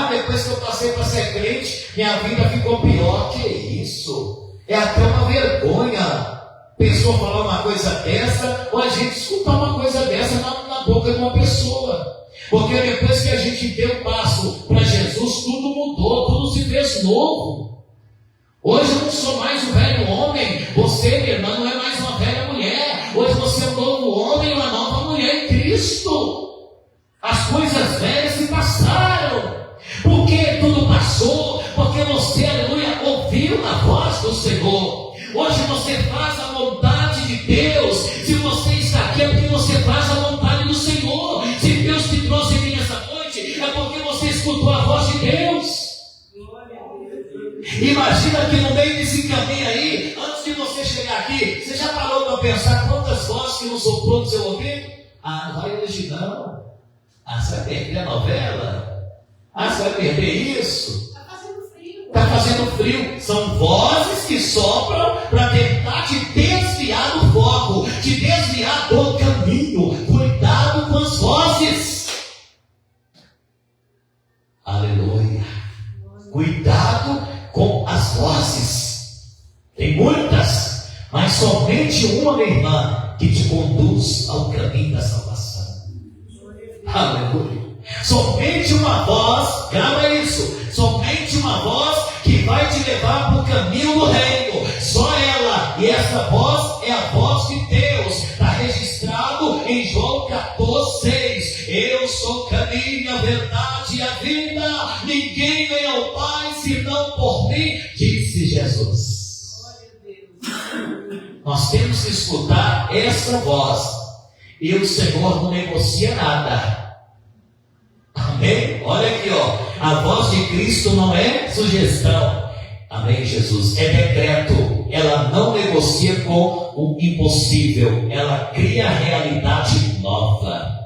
Depois que eu passei para ser crente, minha vida ficou pior. Que isso? É até uma vergonha pessoa falar uma coisa dessa, ou a gente escutar uma coisa dessa na boca de uma pessoa. Porque depois que a gente deu o passo para Jesus, tudo mudou, tudo se fez novo. Hoje eu não sou mais um velho homem, você, minha irmã, não é mais uma velha mulher. Hoje você é um novo homem, uma nova mulher em Cristo. As coisas velhas se passaram. Por que tudo passou? Porque você, aleluia, ouviu a voz do Senhor. Hoje você faz a vontade de Deus. Se você está aqui é porque você faz a vontade do Senhor. Se Deus te trouxe aqui nessa noite, é porque você escutou a voz de Deus. Imagina que no meio desse caminho aí, antes de você chegar aqui, você já parou para pensar quantas vozes que não soprou no seu ouvido? Não vai hoje não. Você vai perder a novela? Você vai perder isso? Está fazendo frio. São vozes que sopram para tentar te desviar do foco, te desviar do caminho. Cuidado com as vozes. Aleluia. Cuidado com as vozes. Tem muitas, mas somente uma, minha irmã, que te conduz ao caminho da salvação. Aleluia. Somente uma voz, grava isso, somente uma voz que vai te levar para o caminho do reino. Só ela, e essa voz é a voz de Deus. Está registrado em João 14:6. Eu sou o caminho, a verdade e a vida. Ninguém vem ao Pai senão por mim, disse Jesus. Nós temos que escutar essa voz. E o Senhor não negocia nada. Amém? Olha aqui, a voz de Cristo não é sugestão. Amém, Jesus? É decreto. Ela não negocia com o impossível. Ela cria realidade nova.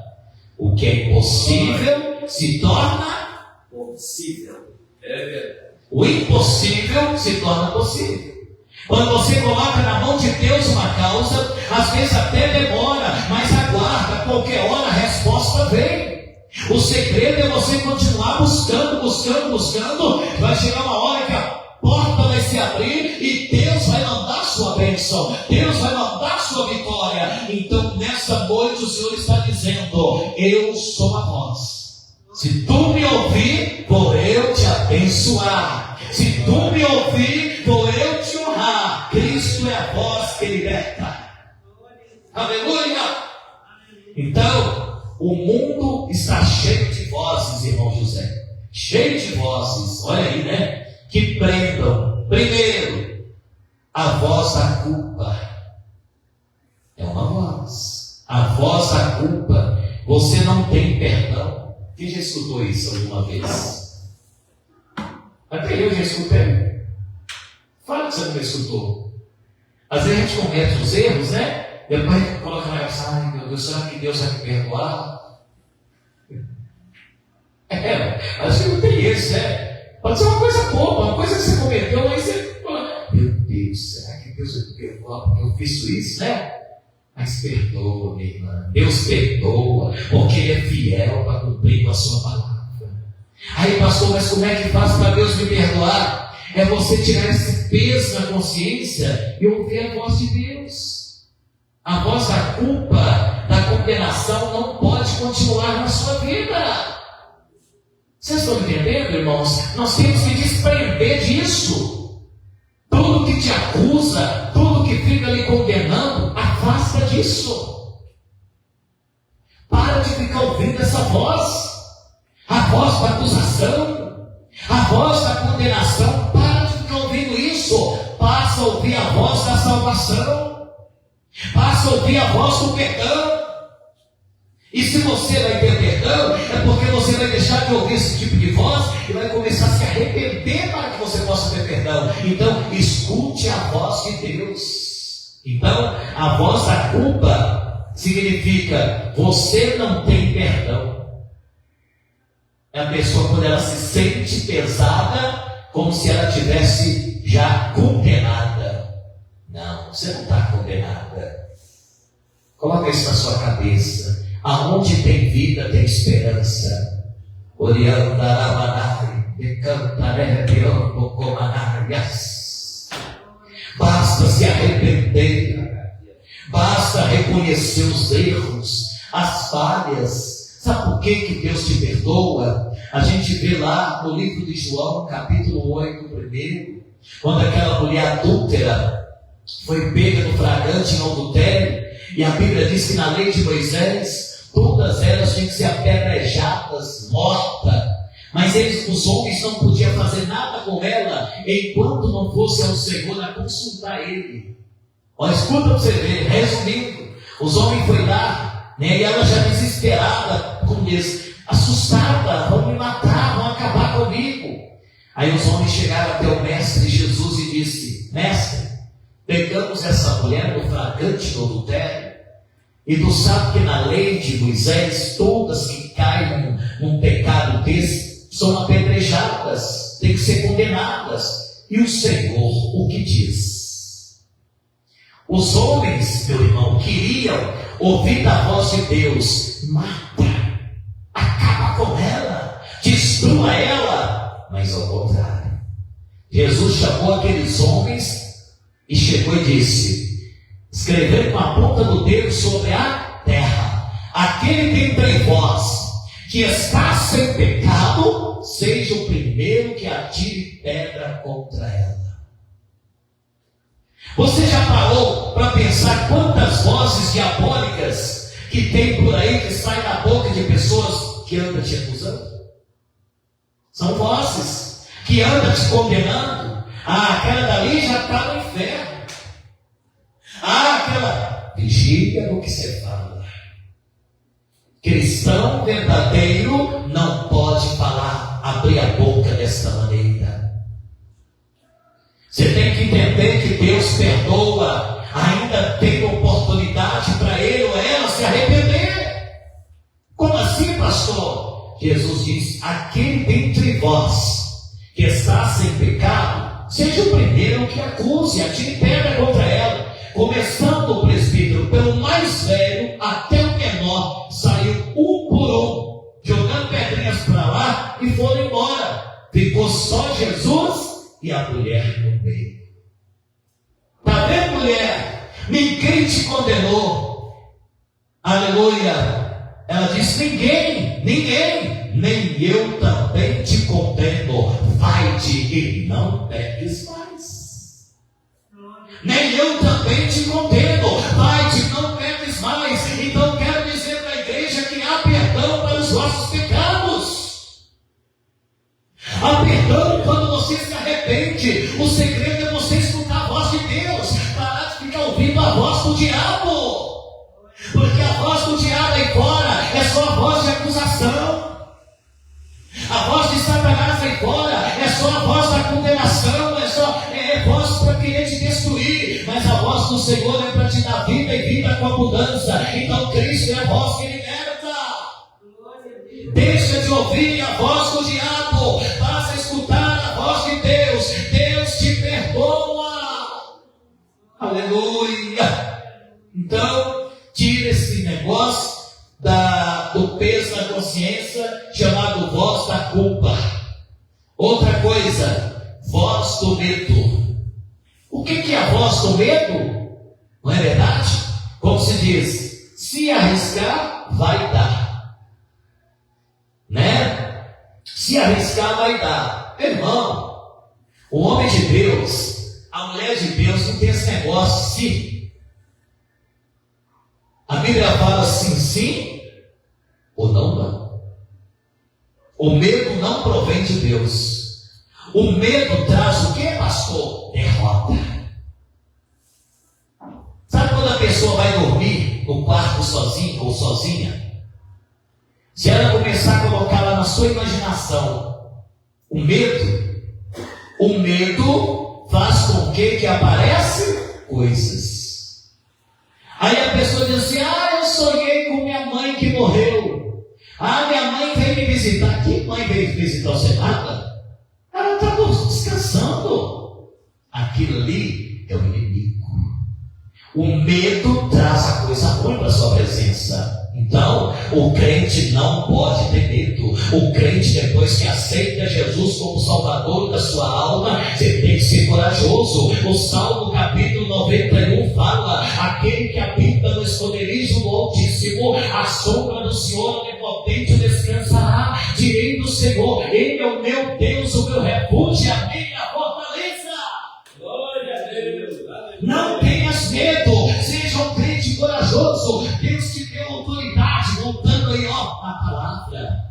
O que é impossível se torna possível. O impossível se torna possível. Quando você coloca na mão de Deus uma causa, às vezes até demora, mas aguarda, qualquer hora a resposta vem. O segredo é você continuar buscando. Vai chegar uma hora que a porta vai se abrir e Deus vai mandar sua bênção. Deus vai mandar sua Então, nessa noite, o Senhor está dizendo: eu sou a voz. Se tu me ouvir, vou eu te abençoar. Se tu me ouvir, vou eu te honrar. Cristo é a voz que liberta. Aleluia! Então, o mundo está cheio de vozes, irmão José. Cheio de vozes, olha aí, né? Que prendam. Primeiro, a voz da culpa. É uma voz. A voz da culpa. Você não tem perdão. Quem já escutou isso alguma vez? Até eu já escutei. Fala que você não escutou. Às vezes a gente comete os erros, né? Depois a gente coloca na cabeça: ai meu Deus, será que Deus vai me perdoar? Acho que não tem isso, né? Pode ser uma coisa boba, uma coisa que você cometeu, mas você fala: meu Deus, será que Deus vai me perdoar porque eu fiz isso, né? Mas perdoa, minha irmã. Deus perdoa, porque Ele é fiel para cumprir com a sua palavra. Aí, pastor, mas como é que faz para Deus me perdoar? É você tirar esse peso na consciência e ouvir a voz de Deus. A voz da culpa, da condenação não pode continuar na sua vida. Vocês estão entendendo, irmãos? Nós temos que desprender disso. Tudo que te acusa, tudo que fica ali condenando, afasta disso. Para de ficar ouvindo essa voz. A voz da acusação, a voz da condenação. Para de ficar ouvindo isso. Passa a ouvir a voz da salvação. Passa a ouvir a voz do perdão. E se você vai ter perdão, é porque você vai deixar de ouvir esse tipo de voz e vai começar a se arrepender para que você possa ter perdão. Então, escute a voz de Deus. Então, a voz da culpa significa: você não tem perdão. É a pessoa quando ela se sente pesada, como se ela tivesse já condenada. Não, você não está condenada. Coloca isso na sua cabeça. Aonde tem vida, tem esperança. Basta se arrepender. Basta reconhecer os erros, as falhas. Sabe por que Deus te perdoa? A gente vê lá no livro de João, capítulo 8, primeiro, quando aquela mulher adúltera foi pega no flagrante em adultério, e a Bíblia diz que na lei de Moisés, todas elas tinham que ser apedrejadas, mortas. Mas os homens não podiam fazer nada com ela enquanto não fosse ao Senhor a consultar Ele. Olha, escuta para você ver. Resumindo, os homens foram lá, né, e ela já desesperada, como diz, assustada: vão me matar, vão acabar comigo. Aí os homens chegaram até o mestre Jesus e disse: mestre, pegamos essa mulher no flagrante do adultério. E tu sabe que na lei de Moisés, todas que caem num pecado desse são apedrejadas, têm que ser condenadas. E o Senhor o que diz? Os homens, meu irmão, queriam ouvir da voz de Deus: mata, acaba com ela, destrua ela. Mas ao contrário, Jesus chamou aqueles homens e chegou e disse: escrevendo com a ponta do dedo sobre a terra: aquele dentre vós que está sem pecado, seja o primeiro que atire pedra contra ela. Você já parou para pensar quantas vozes diabólicas que tem por aí, que saem da boca de pessoas que andam te acusando? São vozes que andam te condenando. Ah, aquela dali já está no inferno. Ah, aquela, vigia no que você fala. Cristão verdadeiro não pode falar, abrir a boca desta maneira. Você tem que entender que Deus perdoa, ainda tem oportunidade para ele ou ela se arrepender. Como assim, pastor? Jesus diz: aquele dentre vós que está sem pecado, seja o primeiro que acuse, atire pedra contra ela. Começando o presbítero, pelo mais velho até o menor, saiu um por um, jogando pedrinhas para lá e foram embora. Ficou só Jesus e a mulher no meio. Está vendo, mulher? Ninguém te condenou. Aleluia. Ela diz: ninguém, nem eu também te condeno. Vai-te e não peques mais. Nem eu também te condeno. Vai-te, não peques mais. Então quero dizer para a igreja que há perdão para os vossos pecados. Há perdão quando você se arrepende. O segredo é você escutar a voz de Deus, parar de ficar ouvindo a voz do diabo. Porque a voz do diabo aí fora é só a voz de acusação. A voz de Satanás aí fora é só a voz da condenação, é voz para querer te destruir. Mas a voz do Senhor é para te dar vida e vida com abundância. Então Cristo é a voz que liberta. Deixa de ouvir a voz do diabo, passa a escutar a voz de Deus. Deus te perdoa. Aleluia. Então, tira esse negócio do peso da consciência, chamado voz da culpa. Outra coisa, voz do medo. O que é a voz do medo? Não é verdade? Como se diz, se arriscar, vai dar. Né? Se arriscar, vai dar. Irmão, o homem de Deus, a mulher de Deus não tem esse negócio se. A Bíblia fala sim, sim ou não, não. O medo não provém de Deus. O medo traz o que, pastor? Derrota. Sabe quando a pessoa vai dormir no quarto sozinho ou sozinha? Se ela começar a colocar lá na sua imaginação o medo faz com que apareçam coisas. Aí a pessoa diz assim: eu sonhei com minha mãe que morreu. Minha mãe veio me visitar. Que mãe veio visitar você? Nada. Ela está descansando. Aquilo ali é o inimigo. O medo traz a coisa ruim para a sua presença. Então, o crente não pode ter medo. O crente, depois que aceita Jesus como Salvador da sua alma, você tem que ser corajoso. O Salmo capítulo 91 fala: aquele que habita no esconderijo do Altíssimo, a sombra do Senhor onipotente descansará. Direi do Senhor: Ele é o meu Deus, o meu refúgio, a minha fortaleza. Glória a Deus. Não tenhas medo, seja um crente corajoso. Deus te deu autoridade, voltando aí a palavra.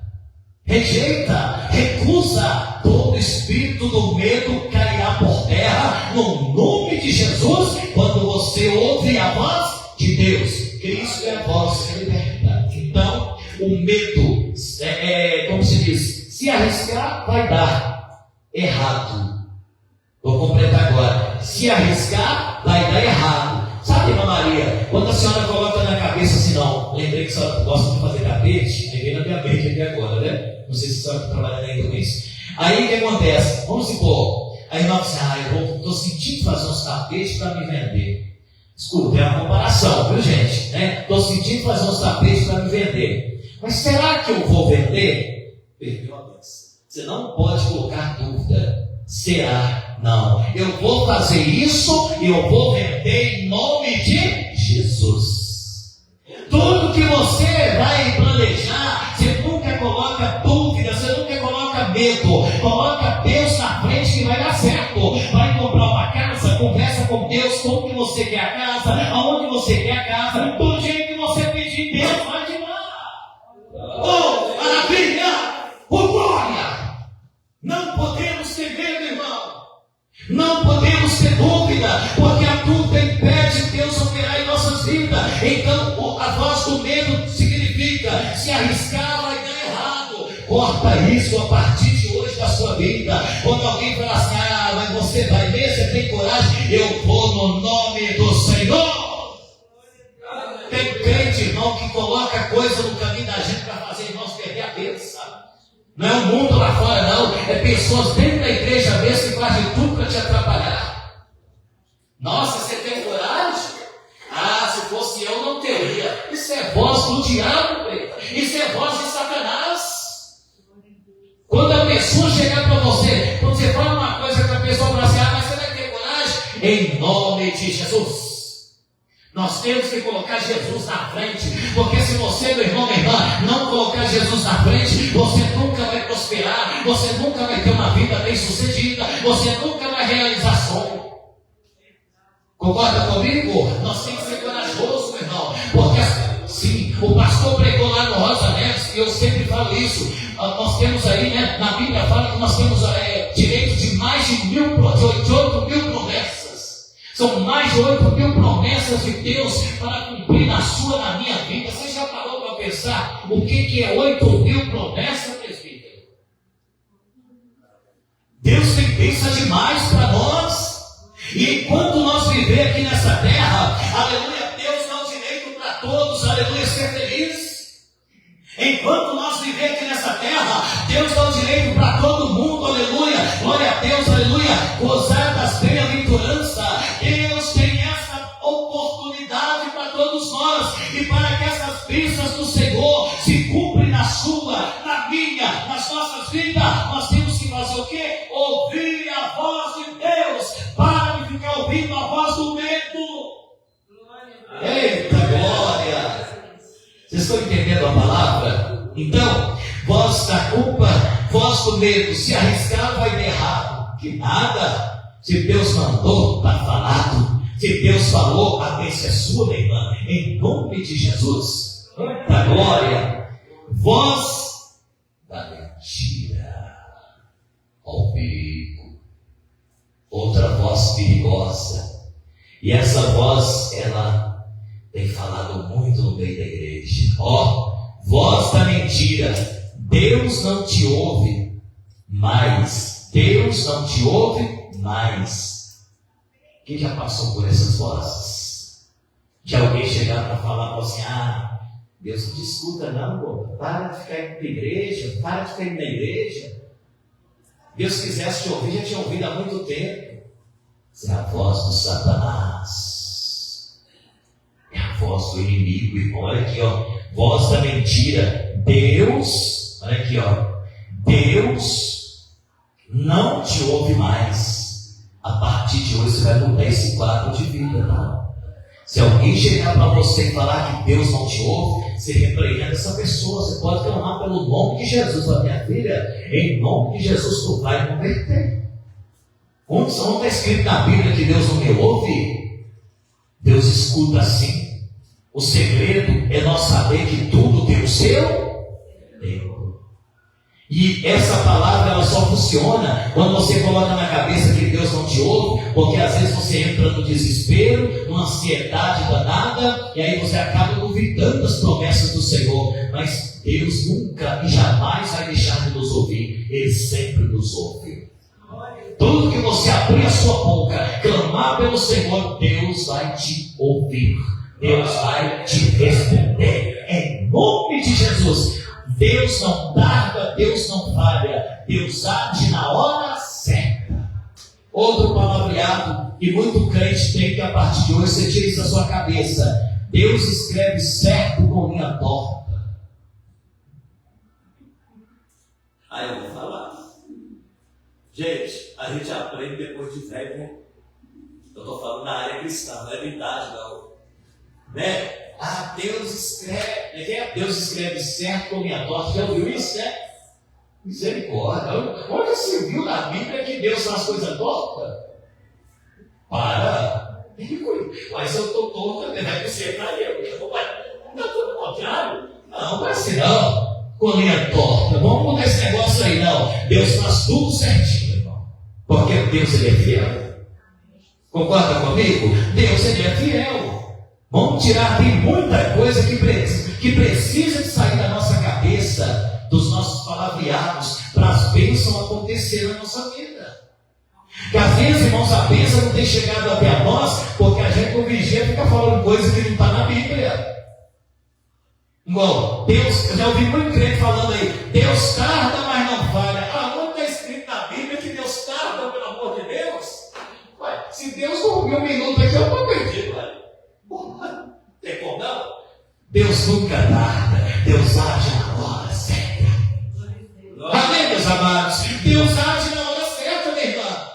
Rejeita, recusa todo espírito do medo, cairá por terra no nome de Jesus. Quando você ouve a voz de Deus, Cristo é a voz que liberta. Então, o medo, como se diz, se arriscar, vai dar errado. Vou completar agora. Se arriscar, vai dar errado. Sabe, irmã Maria, quando a senhora coloca na cabeça assim, não, lembrei que a senhora gosta de fazer tapete, aí vem na minha mente aqui agora, né? Não sei se a senhora está trabalhando ainda com isso. Aí o que acontece? Vamos supor, aí nós dizemos: eu estou sentindo fazer uns tapetes para me vender. Desculpa, é uma comparação, viu, gente? Estou sentindo fazer uns tapetes para me vender. Mas será que eu vou vender? Você não pode colocar dúvida. Será? Não. Eu vou fazer isso e eu vou vender em nome de Jesus. Tudo que você vai planejar, você nunca coloca dúvida, você nunca coloca medo. Coloca Deus na frente que vai dar certo. Vai comprar uma casa, conversa com Deus, como que você quer a casa, aonde você quer a casa, do jeito que você pedir, Deus vai te dar. Oh, maravilha! Oh, glória! Não podemos ter medo, irmão. Não podemos ter dúvida, porque a dúvida impede Deus operar em nossas vidas. Então, a voz do medo significa: se arriscar, vai dar errado. Corta isso a partir de hoje da sua vida. Quando alguém falar assim: mas você vai ver, você tem coragem? Eu vou no nome do Senhor. Tem crente, irmão, que coloca coisa no caminho da gente para fazer irmãos perder a cabeça. Não é o mundo lá fora, não. É pessoas dentro da igreja mesmo que fazem tudo para te atrapalhar. Nossa, você tem coragem? Se fosse eu, não teria. Isso é voz do diabo, isso é voz de Satanás. Quando a pessoa chegar para você, quando você fala uma coisa que a pessoa fala assim: mas você vai ter coragem? Em nome de Jesus. Nós temos que colocar Jesus na frente, porque se você, meu irmão, minha irmã, não colocar Jesus na frente, você nunca vai prosperar, você nunca vai ter uma vida bem sucedida, você nunca vai realizar sonho. Concorda comigo? Nós temos que ser corajosos, meu irmão, porque sim, o pastor pregou lá no Rosa Neves, e eu sempre falo isso. Nós temos aí, né, na Bíblia fala que nós temos direito de mais de 8 mil promessas. São mais de 8 mil promessas de Deus para cumprir na sua, na minha vida. Você já parou para pensar o que é 8 mil promessas, presbítero? Deus tem bênção demais para nós. E enquanto nós viver aqui nessa terra, aleluia, Deus dá o direito para todos, aleluia, ser feliz. Enquanto nós viver aqui nessa terra, Deus dá o direito para todo mundo, aleluia, glória a Deus, aleluia, gozar das bem-aventuranças. Deus tem essa oportunidade para todos nós, e para que essas bênçãos do Senhor se cumprem na sua, na minha, nas nossas vidas, nós temos que fazer o quê? Ouvir a voz de Deus. Para de ficar ouvindo a voz do medo. Eita glória! Vocês estão entendendo a palavra? Então, voz da culpa, voz do medo, se arriscar vai dar errado. Que nada. Se Deus mandou, está falado. Se Deus falou, a bênção é sua, minha irmã. Em nome de Jesus. Eita glória! Voz da mentira. Ao perigo. Outra voz perigosa. E essa voz, ela tem falado muito no meio da igreja. Voz da mentira. Deus não te ouve mais. Deus não te ouve mais. Quem já passou por essas vozes? De alguém chegar para falar assim: Deus não te escuta não, pô. Para de ficar indo para a igreja, para de ficar indo na igreja. Deus quisesse te ouvir, já tinha ouvido há muito tempo. Isso é a voz do Satanás. É a voz do inimigo, irmão. Olha aqui, voz da mentira. Deus, olha aqui, Deus não te ouve mais. A partir de hoje você vai mudar esse quadro de vida, tá? Se alguém chegar para você e falar que Deus não te ouve, você repreenda essa pessoa. Você pode clamar pelo nome de Jesus. A minha filha, em nome de Jesus tu vai converter. Onde está escrito na Bíblia que Deus não me ouve? Deus escuta sim. O segredo é nós saber que tudo tem o seu tempo. E essa palavra ela só funciona quando você coloca na cabeça que Deus não te ouve, porque às vezes você entra no desespero, numa ansiedade danada, e aí você acaba duvidando das promessas do Senhor. Mas Deus nunca e jamais vai deixar de nos ouvir. Ele sempre nos ouve. Tudo que você abrir a sua boca, clamar pelo Senhor, Deus vai te ouvir. Deus vai te responder. Em nome de Jesus. Deus não tarda, Deus não falha. Deus age na hora certa. Outro palavreado que muito crente tem, que a partir de hoje você tira isso da sua cabeça: Deus escreve certo com linha torta. Aí eu vou falar. Gente, a gente aprende depois de velho, né? Eu estou falando na área cristã, não é verdade não. Né? Deus escreve certo com linha torta. Já ouviu isso, né? Misericórdia. Onde se viu na Bíblia que Deus faz coisa torta? Para. Mas eu estou torto, vai ser para eu. Não estou no contrário. Não, vai ser não. Com linha torta. Vamos mudar esse negócio aí, não. Deus faz tudo certinho, irmão. Porque Deus, ele é fiel. Concorda comigo? Deus, ele é fiel. Vamos tirar, tem muita coisa que precisa de sair da nossa cabeça, dos nossos palavreados, para as bênçãos acontecer na nossa vida. Que às vezes, irmãos, a bênção não tem chegado até nós, porque a gente não vigia, fica falando coisa que não está na Bíblia. Igual, Deus, eu já ouvi muito crente falando aí: Deus tarda, mas não falha. Onde está escrito na Bíblia que Deus tarda, pelo amor de Deus? Ué, se Deus dormiu um minuto aqui, eu não acredito, ué. Tem como não? Deus nunca tarda, Deus age na hora certa. Amém, meus amados? Deus age na hora certa, minha irmã.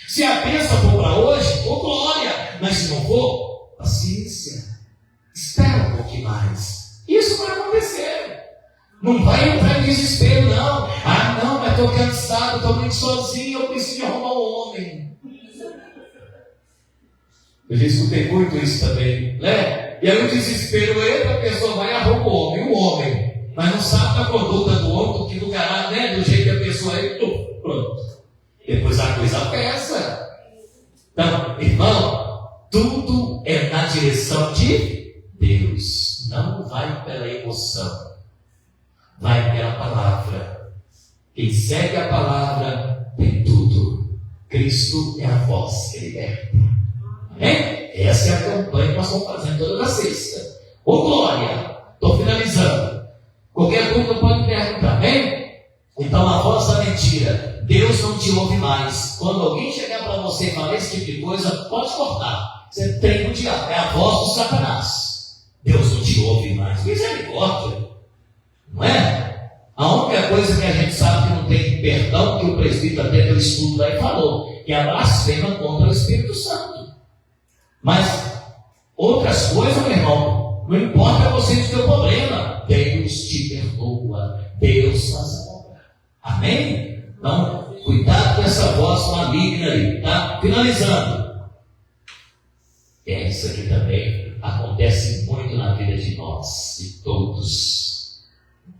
Se a bênção for para hoje, glória. Mas se não for, paciência. mais. Isso vai acontecer. Não vai entrar em desespero, não. Ah, não, mas estou cansado, estou muito sozinho, eu preciso de arrumar um homem. Eu já escutei muito isso também, né? E aí o desespero entra, a pessoa vai e arruma o homem, mas não sabe da conduta do homem, do caráter, né? Do jeito que a pessoa é, pronto. Depois a coisa pesa. Então, irmão, tudo é na direção de Deus. Não vai pela emoção, vai pela palavra. Quem segue a palavra tem tudo. Cristo é a voz que liberta. Amém? Essa é a campanha que nós estamos fazendo toda sexta. Ô glória, estou finalizando. Qualquer dúvida pode me perguntar, amém? Então a voz da mentira, Deus não te ouve mais. Quando alguém chegar para você e falar esse tipo de coisa, pode cortar. Você tem o diabo, é a voz do Satanás. Deus não te ouve mais. Misericórdia, não é? A única coisa que a gente sabe que não tem perdão, que o presbítero até deu estudo lá e falou, que é a blasfema contra o Espírito Santo. Mas outras coisas, meu irmão, não importa você o seu problema, Deus te perdoa, Deus faz a obra. Amém? Então, cuidado com essa voz maligna aí, tá? Finalizando. Isso aqui também acontece muito na vida de nós, de todos.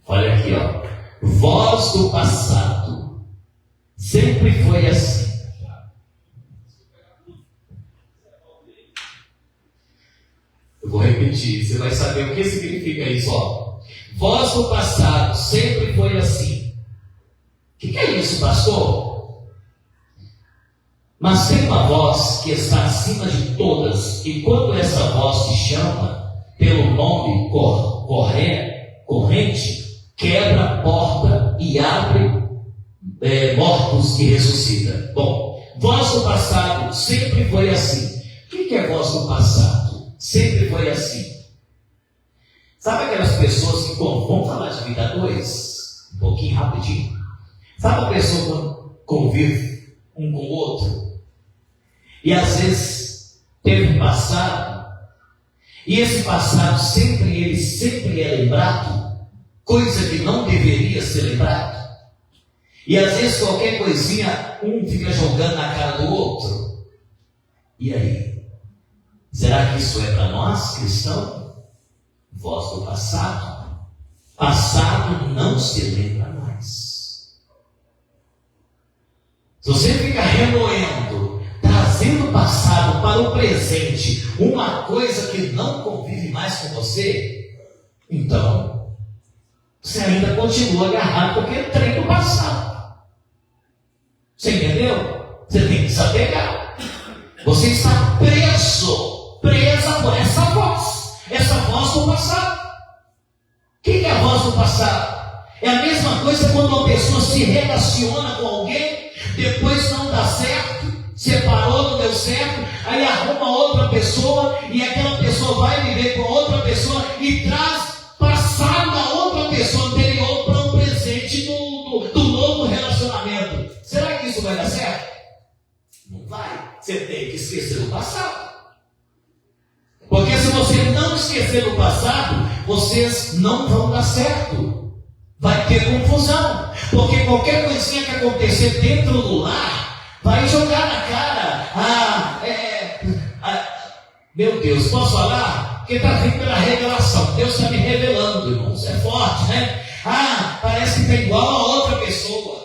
Olha aqui, ó. Voz do passado. Sempre foi assim. Eu vou repetir, você vai saber o que significa isso, ó. Voz do passado, sempre foi assim. O que é isso, pastor? Mas tem uma voz que está acima de todas, e quando essa voz te chama pelo nome corrente, quebra a porta e abre mortos e ressuscita. Bom, voz do passado sempre foi assim. O que é voz do passado? Sempre foi assim. Sabe aquelas pessoas que vamos falar de vida a dois? Um pouquinho rapidinho. Sabe a pessoa que convive um com o outro? E às vezes teve um passado, e esse passado ele sempre é lembrado, coisa que não deveria ser lembrado. E às vezes qualquer coisinha, um fica jogando na cara do outro. E aí? Será que isso é para nós, cristãos? Voz do passado. Passado não se lembra mais. Se você fica remoendo, trazendo o passado para o presente, uma coisa que não convive mais com você, então você ainda continua agarrado porque é trem do passado. Você entendeu? Você tem que desapegar. Você está presa por essa voz do passado. O que é a voz do passado? É a mesma coisa quando uma pessoa se relaciona com alguém, depois não dá certo, separou, não deu certo, aí arruma outra pessoa, e aquela pessoa vai viver com outra pessoa e traz passado da outra pessoa anterior para um presente do novo relacionamento. Será que isso vai dar certo? Não vai. Você tem que esquecer o passado. Porque se você não esquecer do passado, vocês não vão dar certo. Vai ter confusão. Porque qualquer coisinha que acontecer dentro do lar, vai jogar na cara. Meu Deus, posso falar? Porque está vindo pela revelação. Deus está me revelando, irmãos. É forte, né? Parece que está igual a outra pessoa.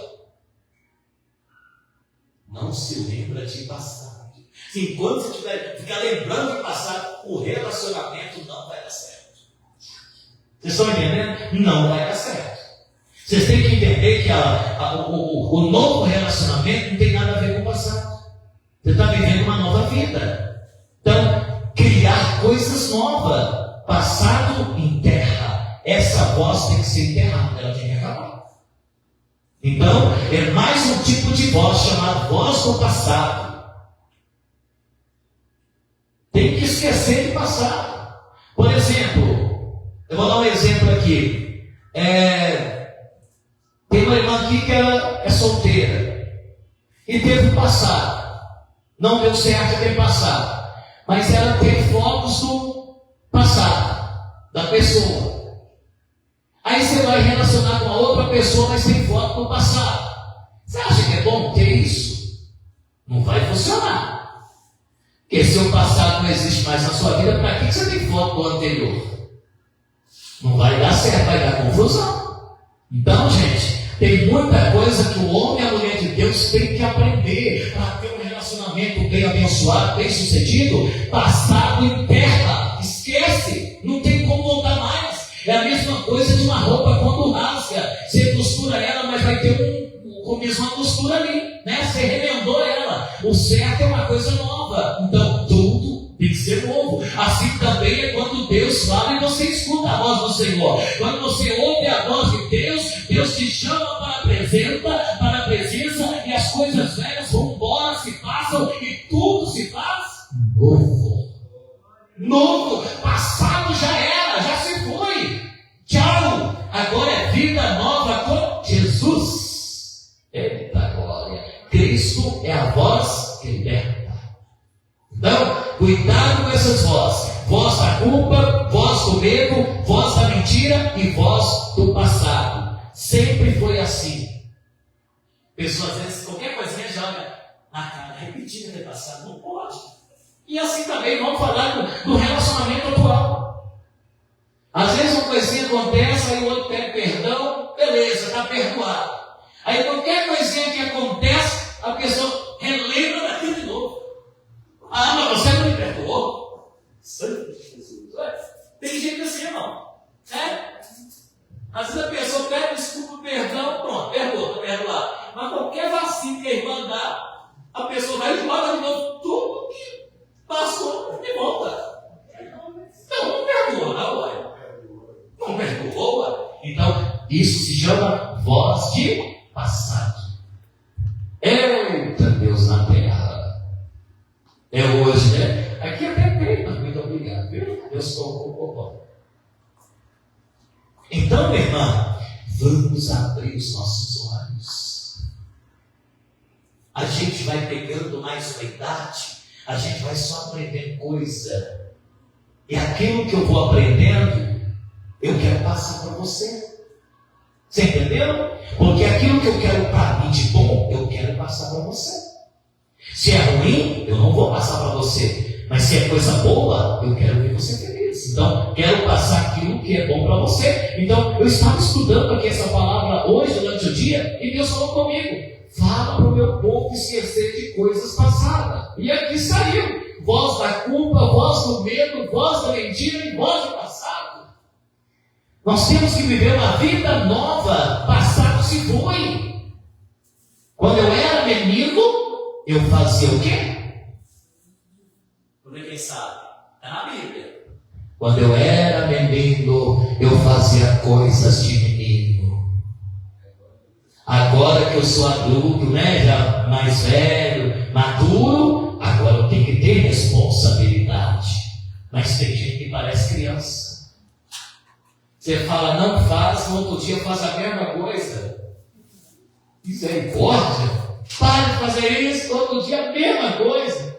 Não se lembra de passado. Enquanto você ficar lembrando do passado, o relacionamento não vai dar certo. Vocês estão entendendo? Não vai dar certo. Vocês têm que entender que o novo relacionamento não tem nada a ver com o passado. Você está vivendo uma nova vida. Então, criar coisas novas. Passado enterra. Essa voz tem que ser enterrada, ela tem que acabar. Então, é mais um tipo de voz chamada voz do passado. Tem que esquecer de passado. Por exemplo, eu vou dar um exemplo aqui. Tem uma irmã aqui que ela é solteira e teve passado. Não deu certo ter passado, mas ela teve fotos do passado, da pessoa. Aí você vai relacionar com a outra pessoa, mas tem foto do passado. Você acha que é bom ter isso? Não vai funcionar. Porque se o passado não existe mais na sua vida, para que você tem foto do anterior? Não vai dar certo, vai dar confusão. Então, gente, tem muita coisa que o homem e a mulher de Deus tem que aprender para ter um relacionamento bem abençoado, bem sucedido. Passado enterra, esquece, não tem como voltar mais. É a mesma coisa de uma roupa quando rasga. Você costura ela, mas vai ter com a mesma costura ali, né? Você remendou ela. O certo é uma coisa nova. Então, tudo tem que ser novo. Assim também é quando Deus fala e você escuta a voz do Senhor. Quando você ouve a voz de Deus, Deus te chama para a presença, e as coisas velhas vão embora, se passam e tudo se faz novo. Novo. Passado já era, já se foi. Tchau. Agora é vida nova com Jesus. Eita glória. Cristo é a voz que liberta. Então, cuidado com essas vozes. Voz da culpa, voz do medo, voz da mentira e voz do passado. Sempre foi assim. Pessoas, às vezes, qualquer coisinha joga na cara, repetindo aquele passado. Não pode. E assim também vamos falar do relacionamento atual. Às vezes uma coisinha acontece, aí o outro pede perdão, beleza, está perdoado. Aí qualquer coisinha que acontece, a pessoa relembra daquilo de novo. Ah, mas você não me perdoou? Santo Jesus. Tem gente assim, irmão. Às vezes a pessoa pede desculpa, perdão, pronto, perdoa, está perdoado. Mas qualquer vacilo que a irmã dá, a pessoa vai e joga de novo tudo que passou de volta. Então não perdoa, não, ué. Não perdoa. Então, isso se chama voz de passado. Eita Deus na terra. É hoje, né? Aqui até tem, mas muito obrigado, viu? Deus colocou bom. Então, minha irmã, vamos abrir os nossos olhos. A gente vai pegando mais uma idade, a gente vai só aprendendo coisa. E aquilo que eu vou aprendendo, eu quero passar para você. Você entendeu? Porque aquilo que eu quero para mim de bom, eu quero passar para você. Se é ruim, eu não vou passar para você. Mas se é coisa boa, eu quero ver você feliz. Então, quero passar aquilo que é bom para você. Então, eu estava estudando aqui essa palavra hoje, durante o dia, e Deus falou comigo: fala para o meu povo esquecer de coisas passadas. E aqui saiu: voz da culpa, voz do medo, voz da mentira e voz do passado. Nós temos que viver uma vida nova. Passado se foi. Quando eu era menino, eu fazia o quê? Quem sabe? Está na Bíblia. Quando eu era menino, eu fazia coisas de menino. Agora que eu sou adulto, né, já mais velho, maduro, agora eu tenho que ter responsabilidade. Mas tem gente que parece criança. Você fala, não faz, no outro dia faz a mesma coisa. Misericórdia. Para de fazer isso, outro dia a mesma coisa.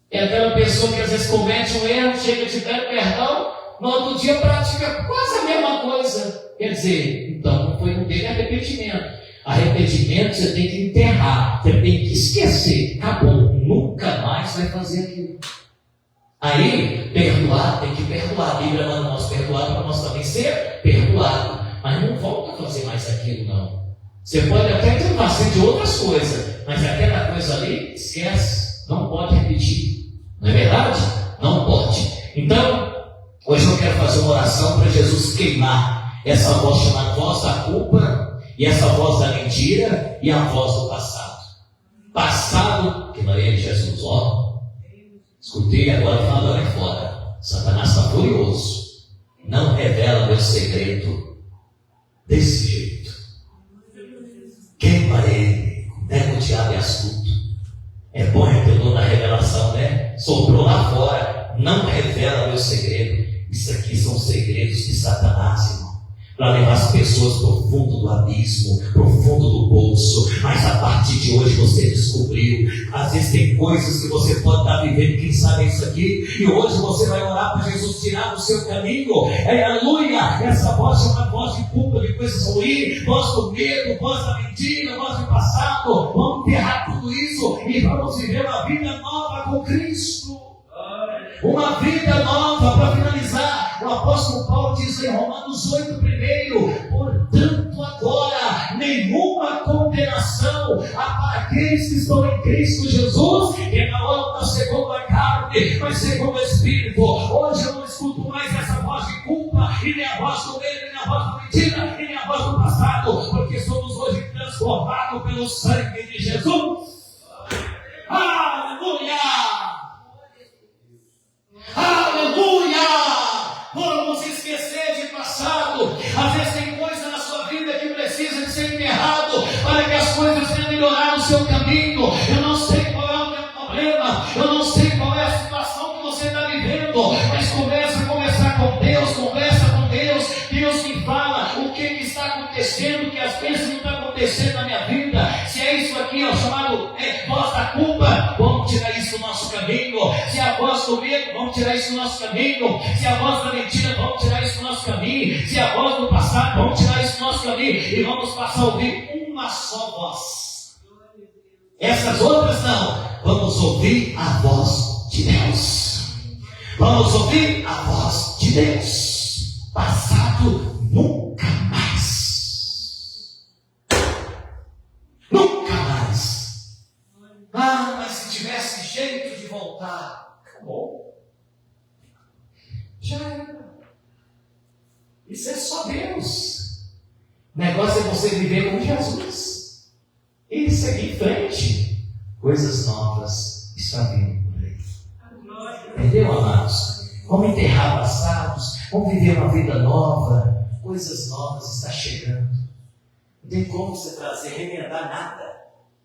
É aquela pessoa que às vezes comete um erro, chega de pede perdão, no outro dia pratica quase a mesma coisa. Quer dizer, então não teve arrependimento. Arrependimento você tem que enterrar, você tem que esquecer, acabou, nunca mais vai fazer aquilo. Aí, perdoar, tem que perdoar. A Bíblia manda nós perdoar para nós também ser perdoado. Mas não volta a fazer mais aquilo, não. Você pode até ter bastante de outras coisas, mas aquela coisa ali, esquece, não pode repetir. Não é verdade? Não pode. Então, hoje eu quero fazer uma oração para Jesus queimar essa voz chamada voz da culpa, e essa voz da mentira, e a voz do passado. Passado, que Maria de Jesus, ó. Escutei agora falando lá fora. Satanás está furioso. Não revela meu segredo desse jeito. Queima ele. Nega o diabo é astuto. É bom revelar na revelação, né? Soprou lá fora. Não revela meu segredo. Isso aqui são segredos de Satanás, irmão. para levar as pessoas para o fundo do abismo, para o fundo do poço. Mas a partir de hoje você descobriu. Às vezes tem coisas que você pode estar vivendo, quem sabe é isso aqui, e hoje você vai orar para Jesus tirar do seu caminho. Aleluia! Essa voz é uma voz de culpa, de coisas ruins, voz do medo, voz da mentira, voz do passado. Vamos enterrar tudo isso e vamos viver uma vida nova com Cristo. Uma vida nova. Para finalizar, o apóstolo Paulo diz em Romanos 8, primeiro: portanto agora nenhuma condenação há para aqueles que estão em Cristo Jesus, que não andam segundo a carne, mas segundo o Espírito. Hoje eu não escuto mais essa voz de culpa, e nem a voz do medo, e nem a voz da mentira, e nem a voz do passado, porque somos hoje transformados pelo sangue de Jesus. Aleluia! Aleluia! Vamos esquecer de passado. Às vezes tem coisa na sua vida que precisa de ser enterrado para que as coisas venham melhorar no seu caminho. Eu não sei qual é o teu problema, eu não sei qual é a situação que você está vivendo, mas conversa com Deus, conversa com Deus. Deus me fala o que está acontecendo, que às vezes não está acontecendo na minha vida. Se é isso aqui, ó, chamado voz da culpa, vamos tirar isso do nosso caminho. Se é a voz do medo, vamos tirar isso do nosso caminho. Se é a voz da mentira, vamos tirar isso do nosso caminho. Se é a voz do passado, vamos tirar isso do nosso caminho. E vamos passar a ouvir uma só voz. Essas outras não. Vamos ouvir a voz de Deus. Vamos ouvir a voz de Deus. Passado nunca mais. Nunca mais. Ah, mas se tivesse jeito de voltar, acabou. Já era. Isso é só Deus. O negócio é você viver com Jesus e seguir em frente. Coisas novas estão vindo por aí. Entendeu, amados? Vamos enterrar passados, vamos viver uma vida nova. Coisas novas estão chegando. Não tem como você trazer, remendar nada.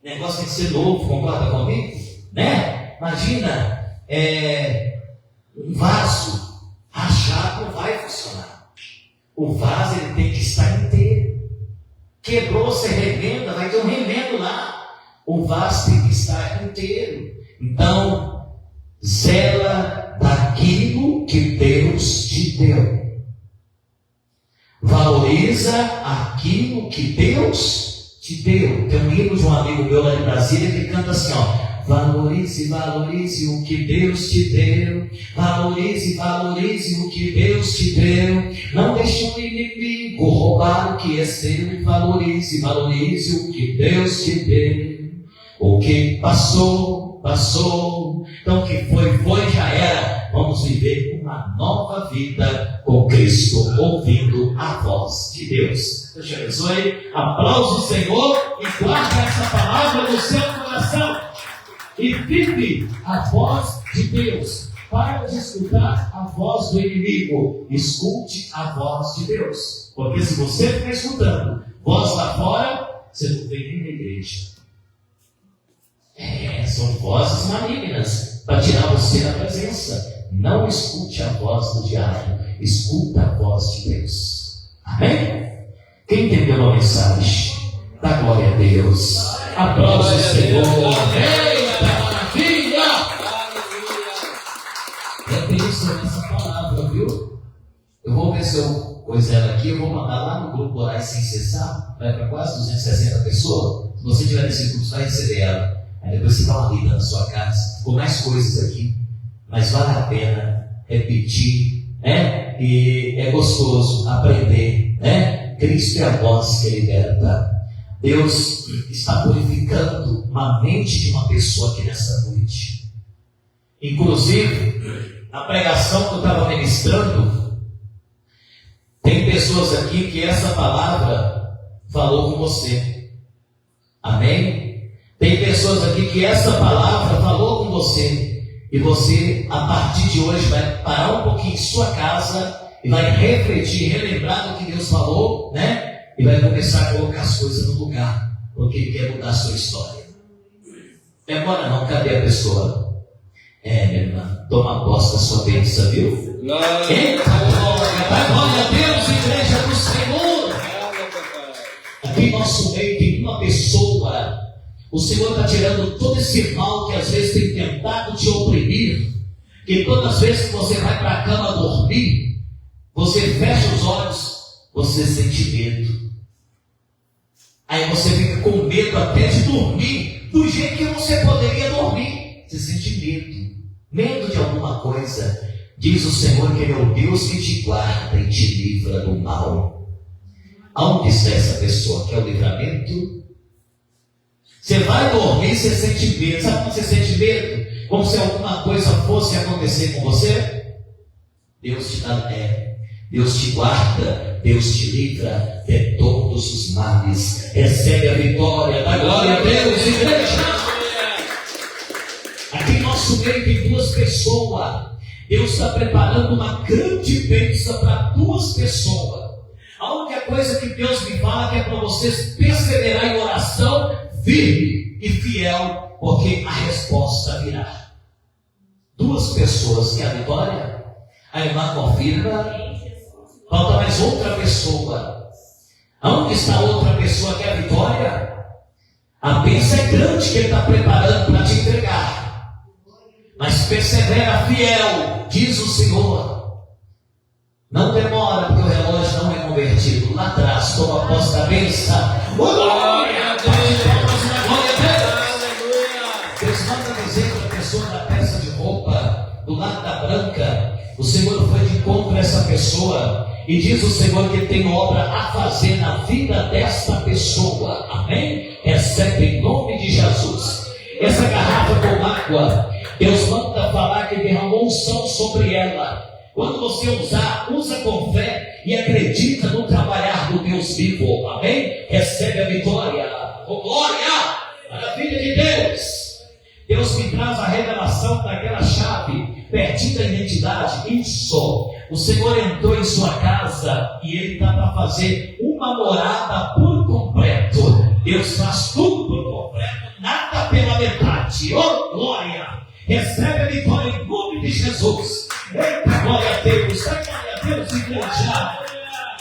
O negócio tem que ser novo, concorda comigo? Né? Imagina, um vaso rachado não vai funcionar. O vaso ele tem que estar inteiro. Quebrou, você remenda, vai ter um remendo lá. O vaso tem que estar inteiro. Então, zela daquilo que Deus te deu. Valoriza aquilo que Deus te deu. Tem um hino de um amigo meu lá de Brasília que canta assim, ó: valorize, valorize o que Deus te deu. Valorize, valorize o que Deus te deu. Não deixe um inimigo roubar o que é seu. Valorize, valorize o que Deus te deu. O que passou, passou. Então o que foi, já era. Vamos viver uma nova vida com Cristo, ouvindo a voz de Deus. Deus te abençoe. Aplaude o Senhor e guarda essa palavra no seu coração. E vive a voz de Deus. Para de escutar a voz do inimigo. Escute a voz de Deus. Porque se você ficar escutando voz lá fora, você não vem nem na igreja. São vozes malignas para tirar você da presença. Não escute a voz do diabo. Escuta a voz de Deus. Amém? Quem entendeu a mensagem? Dá glória a Deus. Aplausos ao Senhor. Eita maravilha! É isso nessa palavra, viu? Eu vou ver se eu pus ela aqui. Eu vou mandar lá no grupo Orar Sem Cessar. Vai para quase 260 pessoas. Se você tiver nesse grupo, você vai receber ela. Aí depois você dá uma lida na sua casa. Ficou mais coisas aqui. Mas vale a pena repetir, né? E é gostoso aprender, né? Cristo é a voz que liberta. Deus está purificando uma mente de uma pessoa aqui nessa noite. Inclusive, na pregação que eu estava ministrando, tem pessoas aqui que essa palavra falou com você. Amém? Tem pessoas aqui que essa palavra falou com você. E você, a partir de hoje, vai parar um pouquinho em sua casa e vai refletir, relembrar do que Deus falou, né? E vai começar a colocar as coisas no lugar, porque Ele quer mudar a sua história. Demora não, cadê a pessoa? Minha irmã, toma posse da sua bênção, viu? Eita glória, dá glória a Deus, igreja do Senhor. nosso meio tem uma pessoa, o Senhor está tirando todo esse mal que às vezes tem tentado te oprimir, que todas as vezes que você vai para a cama dormir, você fecha os olhos, você sente medo. Aí você fica com medo até de dormir, do jeito que você poderia dormir. Você sente medo de alguma coisa. Diz o Senhor que Ele é o Deus que te guarda e te livra do mal. Aonde está essa pessoa? Quer o livramento? Você vai dormir, você sente medo. Sabe quando você sente medo? Como se alguma coisa fosse acontecer com você? Deus te dá Deus te guarda, Deus te livra de todos os males. Recebe a vitória, dá glória a Deus, igreja. Aqui em nosso meio tem duas pessoas. Deus está preparando uma grande bênção para duas pessoas. A única coisa que Deus me fala que é para vocês perseverar em oração firme e fiel, porque a resposta virá. Duas pessoas que a vitória, a irmã confirma. Falta mais outra pessoa. Aonde está a outra pessoa que é a vitória? A bênção é grande que Ele está preparando para te entregar. Mas persevera fiel, diz o Senhor. Não demora, porque o relógio não é convertido. Lá atrás, toma posse da bênção. Glória a Deus! Glória a Deus! Deus manda dizer para a pessoa da peça de roupa, do lado da branca. O Senhor foi de encontro a essa pessoa. E diz o Senhor que tem obra a fazer na vida desta pessoa. Amém? Recebe em nome de Jesus. Essa garrafa com água, Deus manda falar que derramou unção sobre ela. Quando você usar, usa com fé e acredita no trabalhar do Deus vivo. Amém? Recebe a vitória. Oh, glória! Maravilha de Deus! Deus me traz a revelação daquela chave, pertinho da identidade. Isso. O Senhor entrou em sua casa e Ele está para fazer uma morada por completo. Deus faz tudo por completo, nada pela metade. Oh, glória! Recebe a vitória em nome de Jesus. Eita, glória a Deus! Glória a Deus, igreja!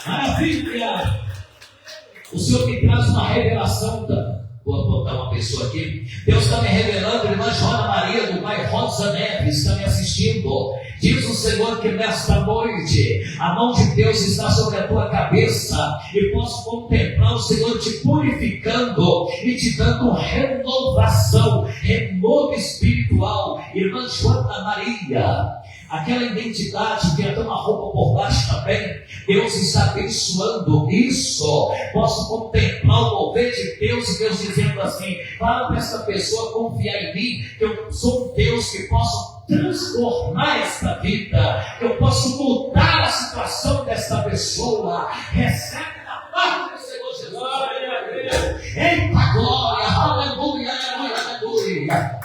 Maravilha! O Senhor me traz uma revelação da... Vou botar uma pessoa aqui. Deus está me revelando, irmã Joana Maria, do pai Rosa Neves, está me assistindo. Diz o Senhor que nesta noite a mão de Deus está sobre a tua cabeça e posso contemplar o Senhor te purificando e te dando renovação, renovo espiritual. Irmã Joana Maria, aquela identidade que é uma roupa por baixo também, Deus está abençoando isso. Posso contemplar o mover de Deus e Deus dizendo assim: fala para essa pessoa confiar em mim, que eu sou um Deus que posso transformar esta vida, que eu posso mudar a situação desta pessoa. Recebe da parte do Senhor Jesus. Glória a Deus. Eita glória, aleluia, aleluia, aleluia.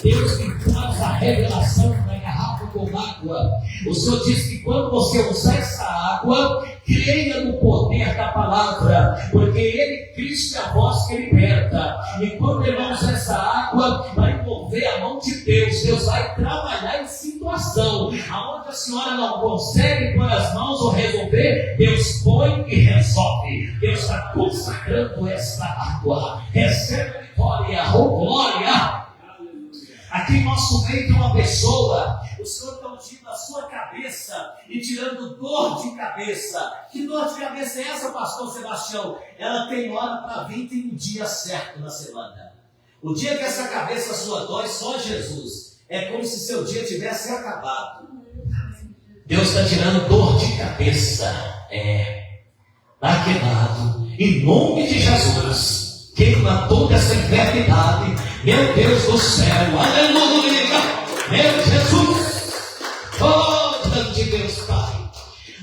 Deus me traz a revelação da garrafa com água. O Senhor diz que quando você usar essa água, creia no poder da palavra, porque Ele, Cristo, é a voz que liberta. E quando Ele usa essa água, vai mover a mão de Deus. Deus vai trabalhar em situação aonde a senhora não consegue pôr as mãos ou resolver, Deus põe e resolve. Deus está consagrando esta água. Recebe a vitória, oh glória! Aqui em nosso meio tem uma pessoa, o Senhor está ungindo a sua cabeça e tirando dor de cabeça. Que dor de cabeça é essa, pastor Sebastião? Ela tem hora para vir, tem um dia certo na semana. O dia que essa cabeça sua dói, só Jesus. É como se seu dia tivesse acabado. Deus está tirando dor de cabeça. Está queimado. Em nome de Jesus. Queima toda essa enfermidade, meu Deus do céu, aleluia, meu Jesus, oh, de Deus Pai.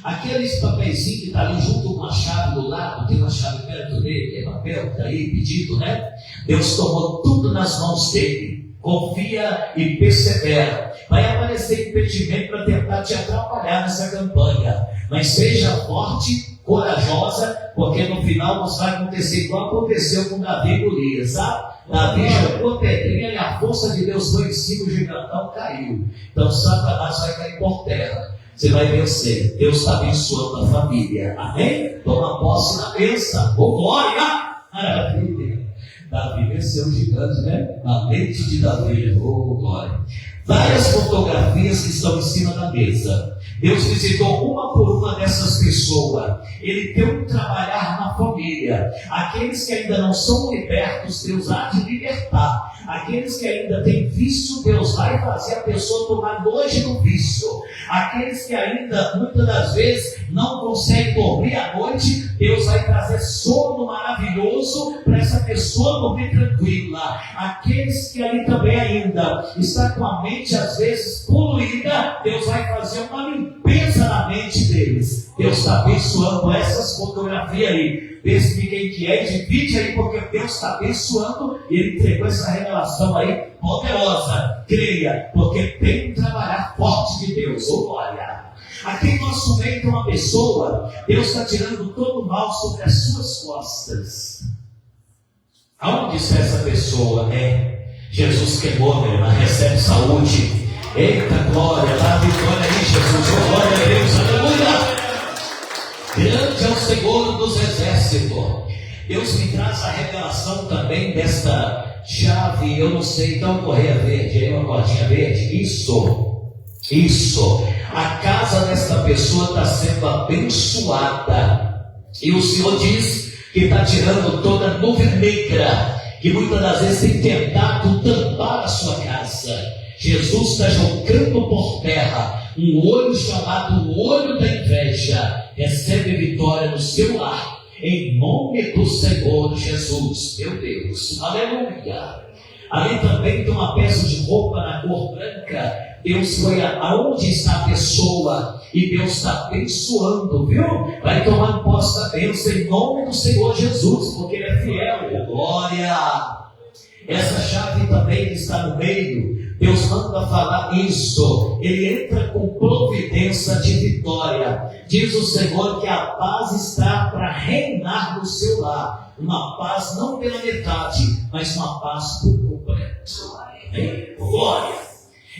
Aqueles papeizinhos que está ali junto com a chave do lado, tem uma chave perto dele, é papel, está aí pedido, né? Deus tomou tudo nas mãos dele, confia e persevera. Vai aparecer impedimento para tentar te atrapalhar nessa campanha, mas seja forte, corajosa, porque no final não vai acontecer igual aconteceu com Davi e Golias, sabe? Davi jogou a pedrinha e a força de Deus foi em cima, o gigantão caiu. Então Satanás vai cair por terra. Você vai vencer. Deus está abençoando a família. Amém? Toma posse da bênção. Oh, glória! Maravilha. Davi venceu o gigante, né? A leite de Davi. Oh, glória. Várias fotografias que estão em cima da mesa. Deus visitou uma por uma dessas pessoas. Ele deu um trabalhar na família. Aqueles que ainda não são libertos, Deus há de libertar. Aqueles que ainda têm vício, Deus vai fazer a pessoa tomar nojo do vício. Aqueles que ainda, muitas das vezes, não conseguem dormir à noite, Deus vai trazer sono maravilhoso para essa pessoa dormir tranquila. Aqueles que ali também ainda está com a mente às vezes poluída, Deus vai fazer uma limpeza na mente deles. Deus está abençoando essas fotografias aí. Pense quem que é, divide aí, porque Deus está abençoando e Ele entregou essa revelação aí poderosa. Creia, porque tem um trabalhar forte de Deus. Oh, glória! Aqui em nosso meio tem uma pessoa, Deus está tirando todo o mal sobre as suas costas. Aonde está essa pessoa? Jesus queimou, meu irmão, recebe saúde. Eita glória, dá a vitória aí, Jesus. Oh, glória a Deus, aleluia! Grande é o Senhor dos exércitos. Deus me traz a revelação também desta chave. Eu não sei, então correia verde, aí uma cordinha verde. Isso. A casa desta pessoa está sendo abençoada. E o Senhor diz que está tirando toda a nuvem negra que muitas das vezes tem tentado tampar a sua casa. Jesus está jogando por terra um olho chamado olho da inveja. Recebe vitória no seu lar, em nome do Senhor Jesus, meu Deus, aleluia. Ali também tem uma peça de roupa na cor branca. Deus foi aonde está a pessoa e Deus está abençoando, viu? Vai tomar posse da bênção em nome do Senhor Jesus, porque Ele é fiel. Glória! Essa chave também está no meio. Deus manda falar isso. Ele entra com providência de vitória. Diz o Senhor que a paz está para reinar no seu lar. Uma paz não pela metade, mas uma paz por completo. Glória!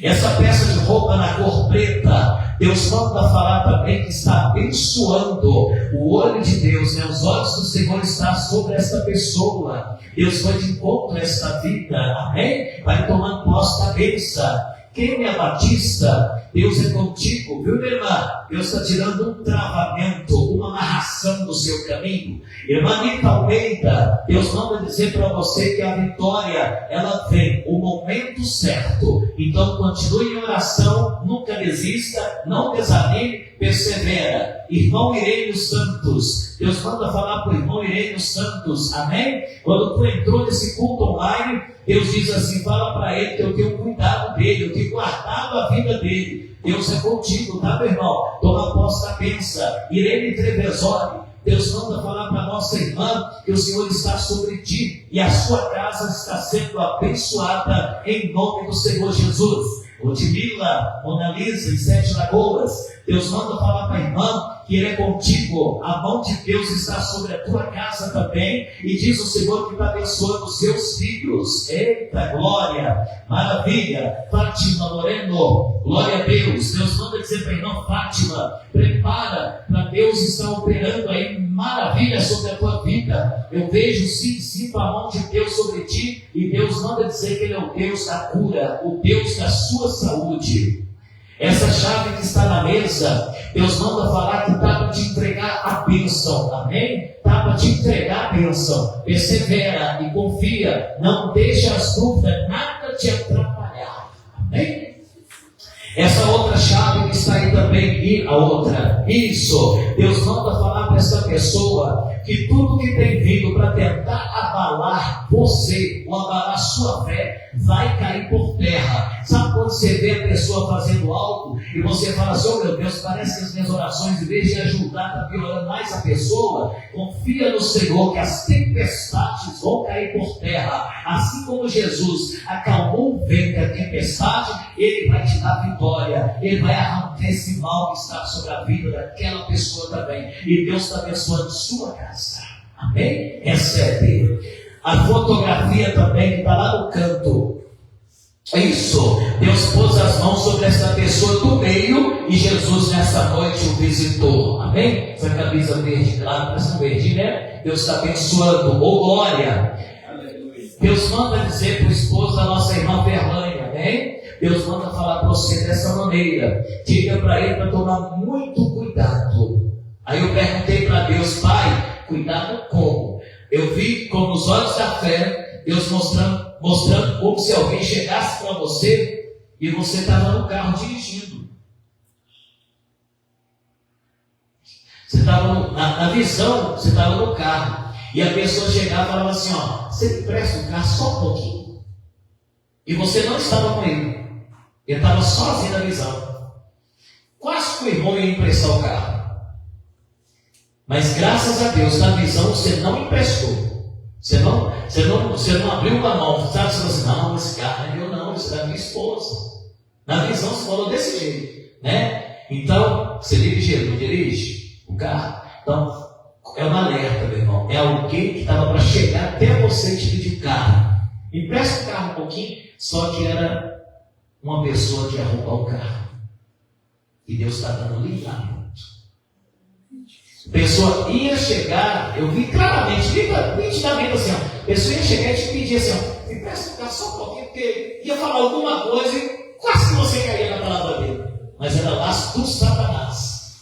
Essa peça de roupa na cor preta, Deus manda falar também que está abençoando o olho de Deus, né? Os olhos do Senhor estão sobre esta pessoa. Deus vai de encontro a esta vida, amém? Vai tomando posse da bênção. Quem é batista, Deus é contigo, viu, minha irmã? Deus está tirando um travamento, uma amarração do seu caminho. Irmã Anitta Almeida, Deus manda dizer para você que a vitória, ela vem, o momento certo. Então continue em oração, nunca desista, não desanime, persevera. Irmão Irênio Santos, Deus manda falar para o irmão Irênio Santos, amém? Quando tu entrou nesse culto online, Deus diz assim, fala para ele que eu tenho cuidado dele, eu tenho guardado a vida dele. Deus é contigo, tá, meu irmão? Toma posse da bênção. Irene Trevisori, Deus manda falar para nossa irmã que o Senhor está sobre ti e a sua casa está sendo abençoada em nome do Senhor Jesus. Odmila, Mona Lisa e Sete Lagoas, Deus manda falar para a irmã que Ele é contigo, a mão de Deus está sobre a tua casa também, e diz o Senhor que está abençoando os seus filhos. Eita glória, maravilha. Fátima Moreno, glória a Deus. Deus manda dizer para a irmã Fátima, prepara para Deus estar operando aí maravilha sobre a tua vida. Eu vejo sim a mão de Deus sobre ti, e Deus manda dizer que Ele é o Deus da cura, o Deus da sua saúde. Essa chave que está na mesa, Deus manda falar que está para te entregar a bênção, amém? Está para te entregar a bênção. Persevera e confia, não deixa as dúvidas nada te atrapalhar, amém? Essa outra chave que está aí também, e a outra, isso, Deus manda falar para essa pessoa que tudo que tem vindo para tentar abalar você, ou abalar sua fé, vai cair por terra. Sabe quando você vê a pessoa fazendo algo e você fala assim, oh meu Deus, parece que as minhas orações, em vez de ajudar, está piorando mais a pessoa? Confia no Senhor que as tempestades vão cair por terra. Assim como Jesus acalmou o vento e a tempestade, Ele vai te dar vitória. Ele vai arrancar esse mal que está sobre a vida daquela pessoa também. E Deus está abençoando sua casa. Amém? Recebe. A fotografia também que está lá no canto. Isso, Deus pôs as mãos sobre essa pessoa do meio e Jesus nessa noite o visitou. Amém? Essa camisa verde, claro, essa verde, né? Deus está abençoando. Ô glória! Deus manda dizer para o esposo da nossa irmã Verlânia, amém? Deus manda falar para você dessa maneira. Diga para ele para tomar muito cuidado. Aí eu perguntei para Deus, Pai, cuidado como? Eu vi com os olhos da fé, Deus mostrando como se alguém chegasse para você e você estava no carro dirigindo. Você estava na visão, você estava no carro. E a pessoa chegava e falava assim, ó, você me presta o carro só um pouquinho. E você não estava com ele. Ele estava sozinho na visão. Quase que o irmão ia emprestar o carro. Mas graças a Deus, na visão você não emprestou. Você não abriu uma mão, sabe? Você falou assim, não, esse carro não é meu não, esse é da minha esposa. Na visão você falou desse jeito, né? Então, você dirige, não dirige o carro? Então, é um alerta, meu irmão. É alguém que estava para chegar até você e te pedir o carro. Empresta o carro um pouquinho, só que era uma pessoa que ia roubar o carro. E Deus está dando livramento. A pessoa ia chegar, eu vi claramente, nitidamente assim, ó, a pessoa ia chegar e te pedir assim, ó, me presta o carro só um pouquinho, porque ia falar alguma coisa e quase que você caía na palavra dele. Mas era laço do Satanás.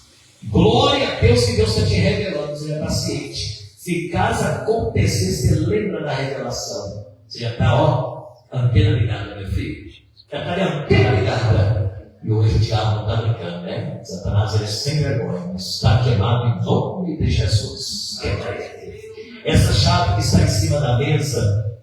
Glória a Deus que Deus está te revelando, você já está ciente. Se caso acontecer, você lembra da revelação. Você já está, ó, antena ligada, meu filho. Já está de antena ligada. E hoje o diabo não está brincando, né? Satanás ele é sem vergonha, mas está queimado em nome de Jesus. Essa chave que está em cima da mesa,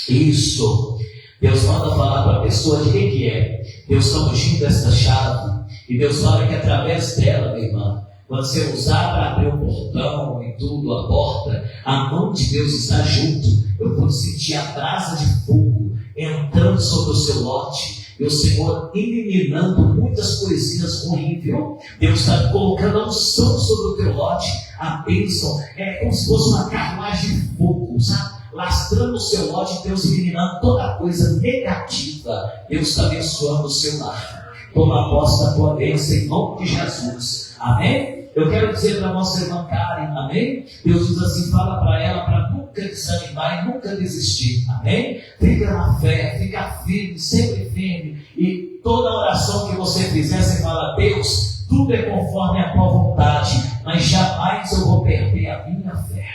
isso, Deus manda falar para a pessoa de quem que é. Deus está ungindo essa chave. E Deus fala que através dela, minha irmã, quando você usar para abrir o portão e tudo, a porta, a mão de Deus está junto. Eu pude sentir a brasa de fogo entrando sobre o seu lote. E o Senhor eliminando muitas coisinhas ruins, viu? Deus está colocando a unção sobre o teu lote, a bênção, é como se fosse uma carruagem de fogo, sabe? Lastrando o seu lote, Deus eliminando toda coisa negativa. Deus está abençoando o seu lar. Toma posse da tua bênção em nome de Jesus. Amém? Eu quero dizer para a nossa irmã Karen, amém? Deus diz assim, fala para ela para nunca desanimar e nunca desistir, amém? Fica na fé, fica firme, sempre firme. E toda oração que você fizer, você fala, Deus, tudo é conforme a tua vontade, mas jamais eu vou perder a minha fé.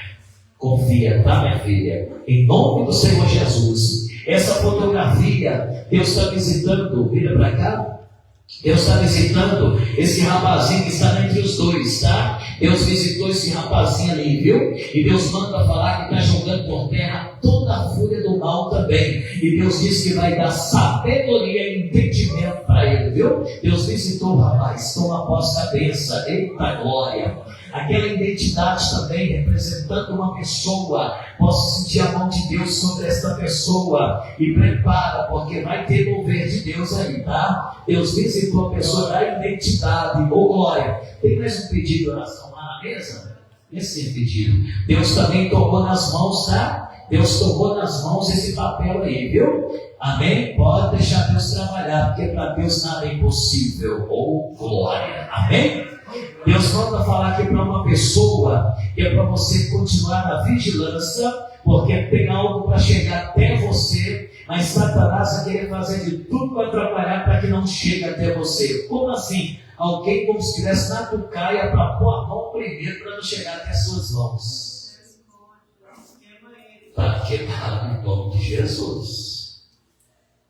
Confia, tá, minha filha? Em nome do Senhor Jesus. Essa fotografia, Deus está visitando, vira para cá. Deus está visitando esse rapazinho que está entre os dois, tá? Deus visitou esse rapazinho ali, viu? E Deus manda falar que está jogando por terra toda a fúria do mal também. E Deus diz que vai dar sabedoria e entendimento para ele, viu? Deus visitou o rapaz, toma posse da bênção, eita glória. Aquela identidade também representando uma pessoa. Posso sentir a mão de Deus sobre esta pessoa. E prepara, porque vai ter mover de Deus aí, tá? Deus visitou a pessoa da identidade. Ô glória. Tem mais um pedido de oração lá na mesa? Esse pedido. Deus também tomou nas mãos, tá? Deus tomou nas mãos esse papel aí, viu? Amém? Pode deixar Deus trabalhar, porque para Deus nada é impossível. Ô glória. Amém? Deus manda falar aqui para uma pessoa que é para você continuar na vigilância, porque tem algo para chegar até você, mas Satanás vai querer fazer de tudo para atrapalhar para que não chegue até você. Como assim? Alguém como se estivesse na tucaia para pôr a mão primeiro para não chegar até as suas mãos. Para quebrar em nome de Jesus.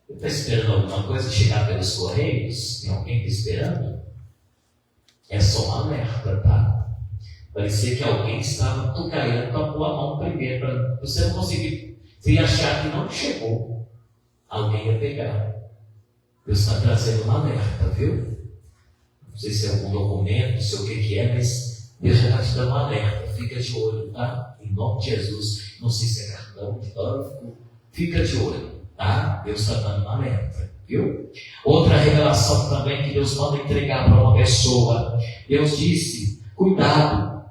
Você está esperando alguma coisa chegar pelos correios? Tem alguém esperando? É só um alerta, tá? Parecia que alguém estava tucaiando para pôr a mão primeiro, para você não conseguir. Você ia achar que não chegou, alguém ia pegar. Deus está trazendo um alerta, viu? Não sei se é algum documento, não sei o que é, mas Deus já está te dando um alerta. Fica de olho, tá? Em nome de Jesus. Não sei se é cartão de banco. Fica de olho, tá? Deus está dando um alerta. Viu? Outra revelação também que Deus manda entregar para uma pessoa. Deus disse, cuidado,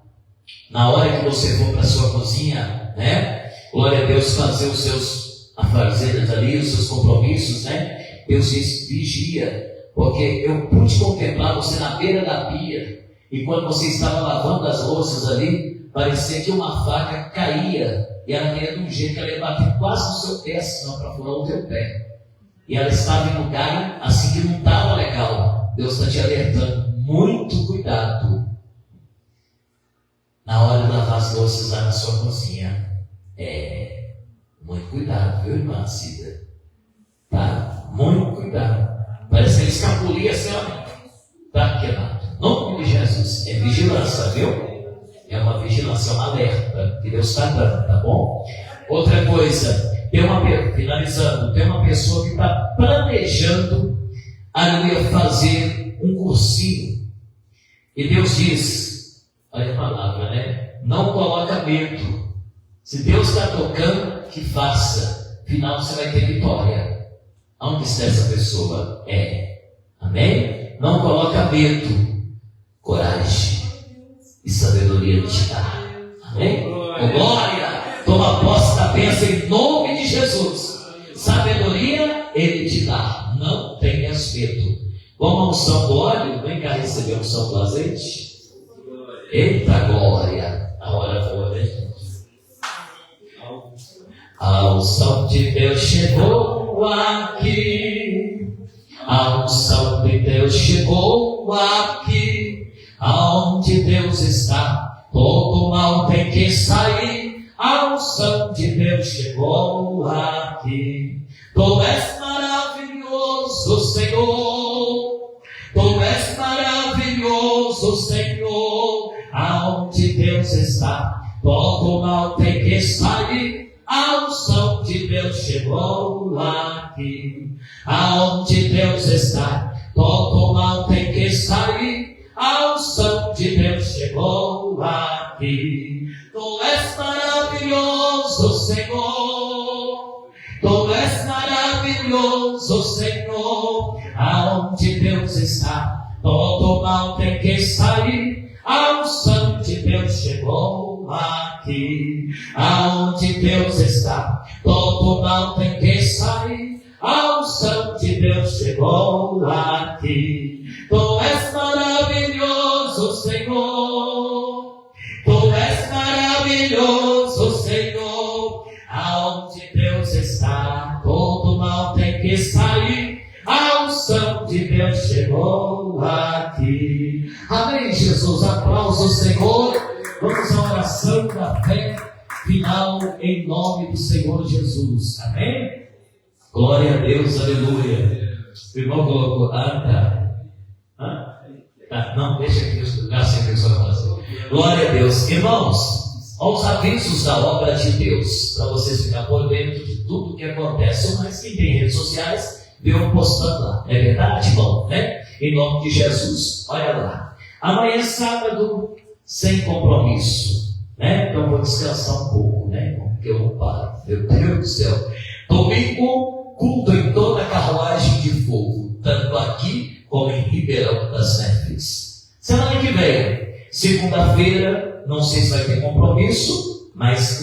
na hora que você for para a sua cozinha, né? Glória a Deus, fazer os seus afazeres ali, os seus compromissos, né? Deus diz: vigia, porque eu pude contemplar você na beira da pia, e quando você estava lavando as louças ali, parecia que uma faca caía, e ela caía de um jeito que ela ia bater quase no seu pé, senão para furar o teu pé. E ela estava em lugar assim que não estava legal. Deus está te alertando: muito cuidado na hora de lavar as louças lá na sua cozinha. Muito cuidado, viu, irmã Cida? Tá? Muito cuidado. Parece que ele escapulia assim, ó. Tá queimado. Em nome de Jesus. É vigilância, viu? É uma vigilância, é um alerta que Deus está dando, tá bom? Outra coisa, finalizando, tem uma pessoa que está planejando fazer um cursinho. E Deus diz, olha a palavra, né? Não coloca medo. Se Deus está tocando, que faça. Afinal, você vai ter vitória. Onde está essa pessoa? Amém? Não coloca medo. Coragem e sabedoria Ele te dá. Amém? Glória! Toma posse da bênção em nome de Jesus. Sabedoria Ele te dá. Não tenhas medo. Vamos à unção do óleo. Vem cá receber a unção do azeite. Eita glória! A hora boa, né? A unção de Deus chegou aqui. A unção de Deus chegou aqui. Aonde Deus está, todo mal tem que sair. A unção de Deus chegou aqui. Tu és maravilhoso, Senhor. Tu és maravilhoso, Senhor. Aonde Deus está, todo mal tem que sair. A unção de Deus chegou aqui. Aonde Deus está, todo mal tem que sair. A unção de Deus chegou aqui. Tu és maravilhoso, Senhor. Tu és maravilhoso, Senhor. Aonde Deus está, todo mal tem que sair. A unção de Deus chegou aqui. Aonde Deus está, todo mal tem que sair. A unção de Deus chegou aqui. Tu és maravilhoso, Senhor. Tu és maravilhoso, Senhor. Aonde Deus está, todo mal tem que sair. A unção de Deus chegou aqui. Amém, Jesus. Aplausos ao Senhor. Vamos à oração da fé final em nome do Senhor Jesus. Amém? Glória a Deus, aleluia. O irmão colocou, não, deixa aqui, assim que eu só fazer. Glória a Deus. Irmãos, aos avisos da obra de Deus, para vocês ficarem por dentro de tudo que acontece. Mas quem tem redes sociais, viu postando lá. É verdade, irmão? Né? Em nome de Jesus. Olha lá. Amanhã é sábado, sem compromisso. Né? Então vou descansar um pouco, né? Porque eu não paro. Meu Deus do céu. Domingo, culto em toda a carruagem de fogo, tanto aqui como em Ribeirão das Neves. Semana que vem, segunda-feira, não sei se vai ter compromisso, mas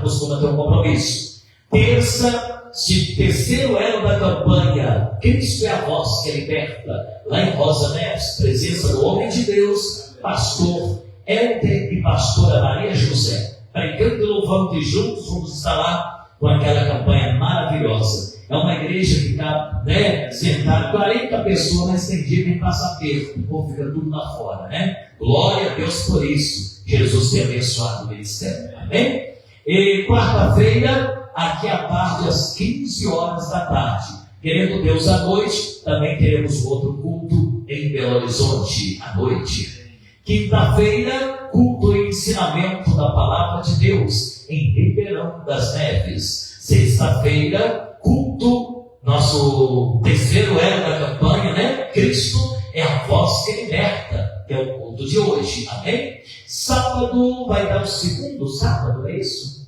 costuma ter um compromisso. Terça, terceiro elo da campanha, Cristo é a voz que liberta, lá em Rosa Neves, presença do homem de Deus, pastor Helder e pastora Maria José, pregando e louvando, e juntos vamos estar lá com aquela campanha maravilhosa. É uma igreja que está, sentada, 40 pessoas, mas tem dia que passa perto, o povo fica tudo lá fora, né? Glória a Deus por isso. Jesus tem abençoado o ministério, amém? E quarta-feira, aqui à tarde, às 15 horas da tarde. Querendo Deus à noite, também teremos outro culto em Belo Horizonte, à noite. Quinta-feira, culto e ensinamento da palavra de Deus em Ribeirão das Neves. Sexta-feira, culto, nosso terceiro elo da campanha, né? Cristo é a voz que liberta, que é o culto de hoje, amém? Sábado vai dar o segundo sábado, é isso?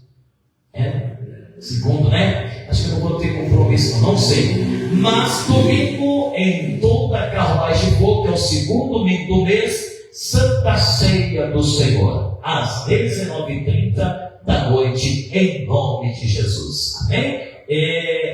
Segundo, né? Acho que eu não vou ter compromisso, não sei. Mas domingo, em toda a carruagem de fogo, que é o segundo domingo do mês, Santa Ceia do Senhor, às 19h30 da noite, em nome de Jesus. Amém?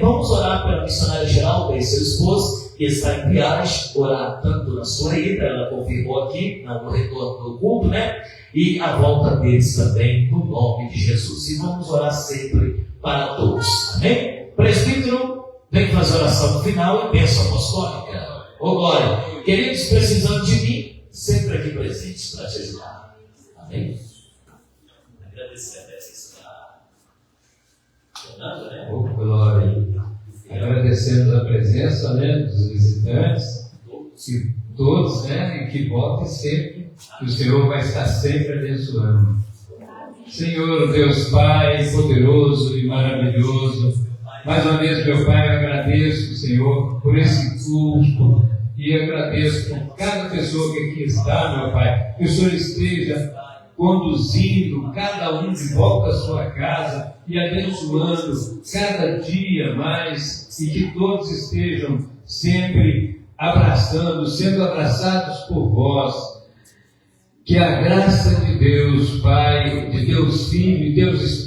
Vamos orar pela missionária Geralda e seu esposo, que está em viagem, orar tanto na sua ida, ela confirmou aqui, no retorno do culto, né? E a volta deles também, no nome de Jesus. E vamos orar sempre para todos, amém? Presbítero, vem fazer a oração final e bênção apostólica. Ô glória, queridos, precisando de mim, sempre aqui presentes para te ajudar, amém? Agradecer a presença da Fernanda, né? Ô glória. Agradecemos a presença, né, dos visitantes, que todos, né, e que votem sempre, que o Senhor vai estar sempre abençoando. Senhor, Deus Pai, poderoso e maravilhoso, mais uma vez, meu Pai, eu agradeço, Senhor, por esse culto, e agradeço por cada pessoa que aqui está, meu Pai, que o Senhor esteja conduzindo cada um de volta à sua casa e abençoando cada dia mais, e que todos estejam sempre abraçando, sendo abraçados por vós. Que a graça de Deus Pai, de Deus Filho e Deus Espírito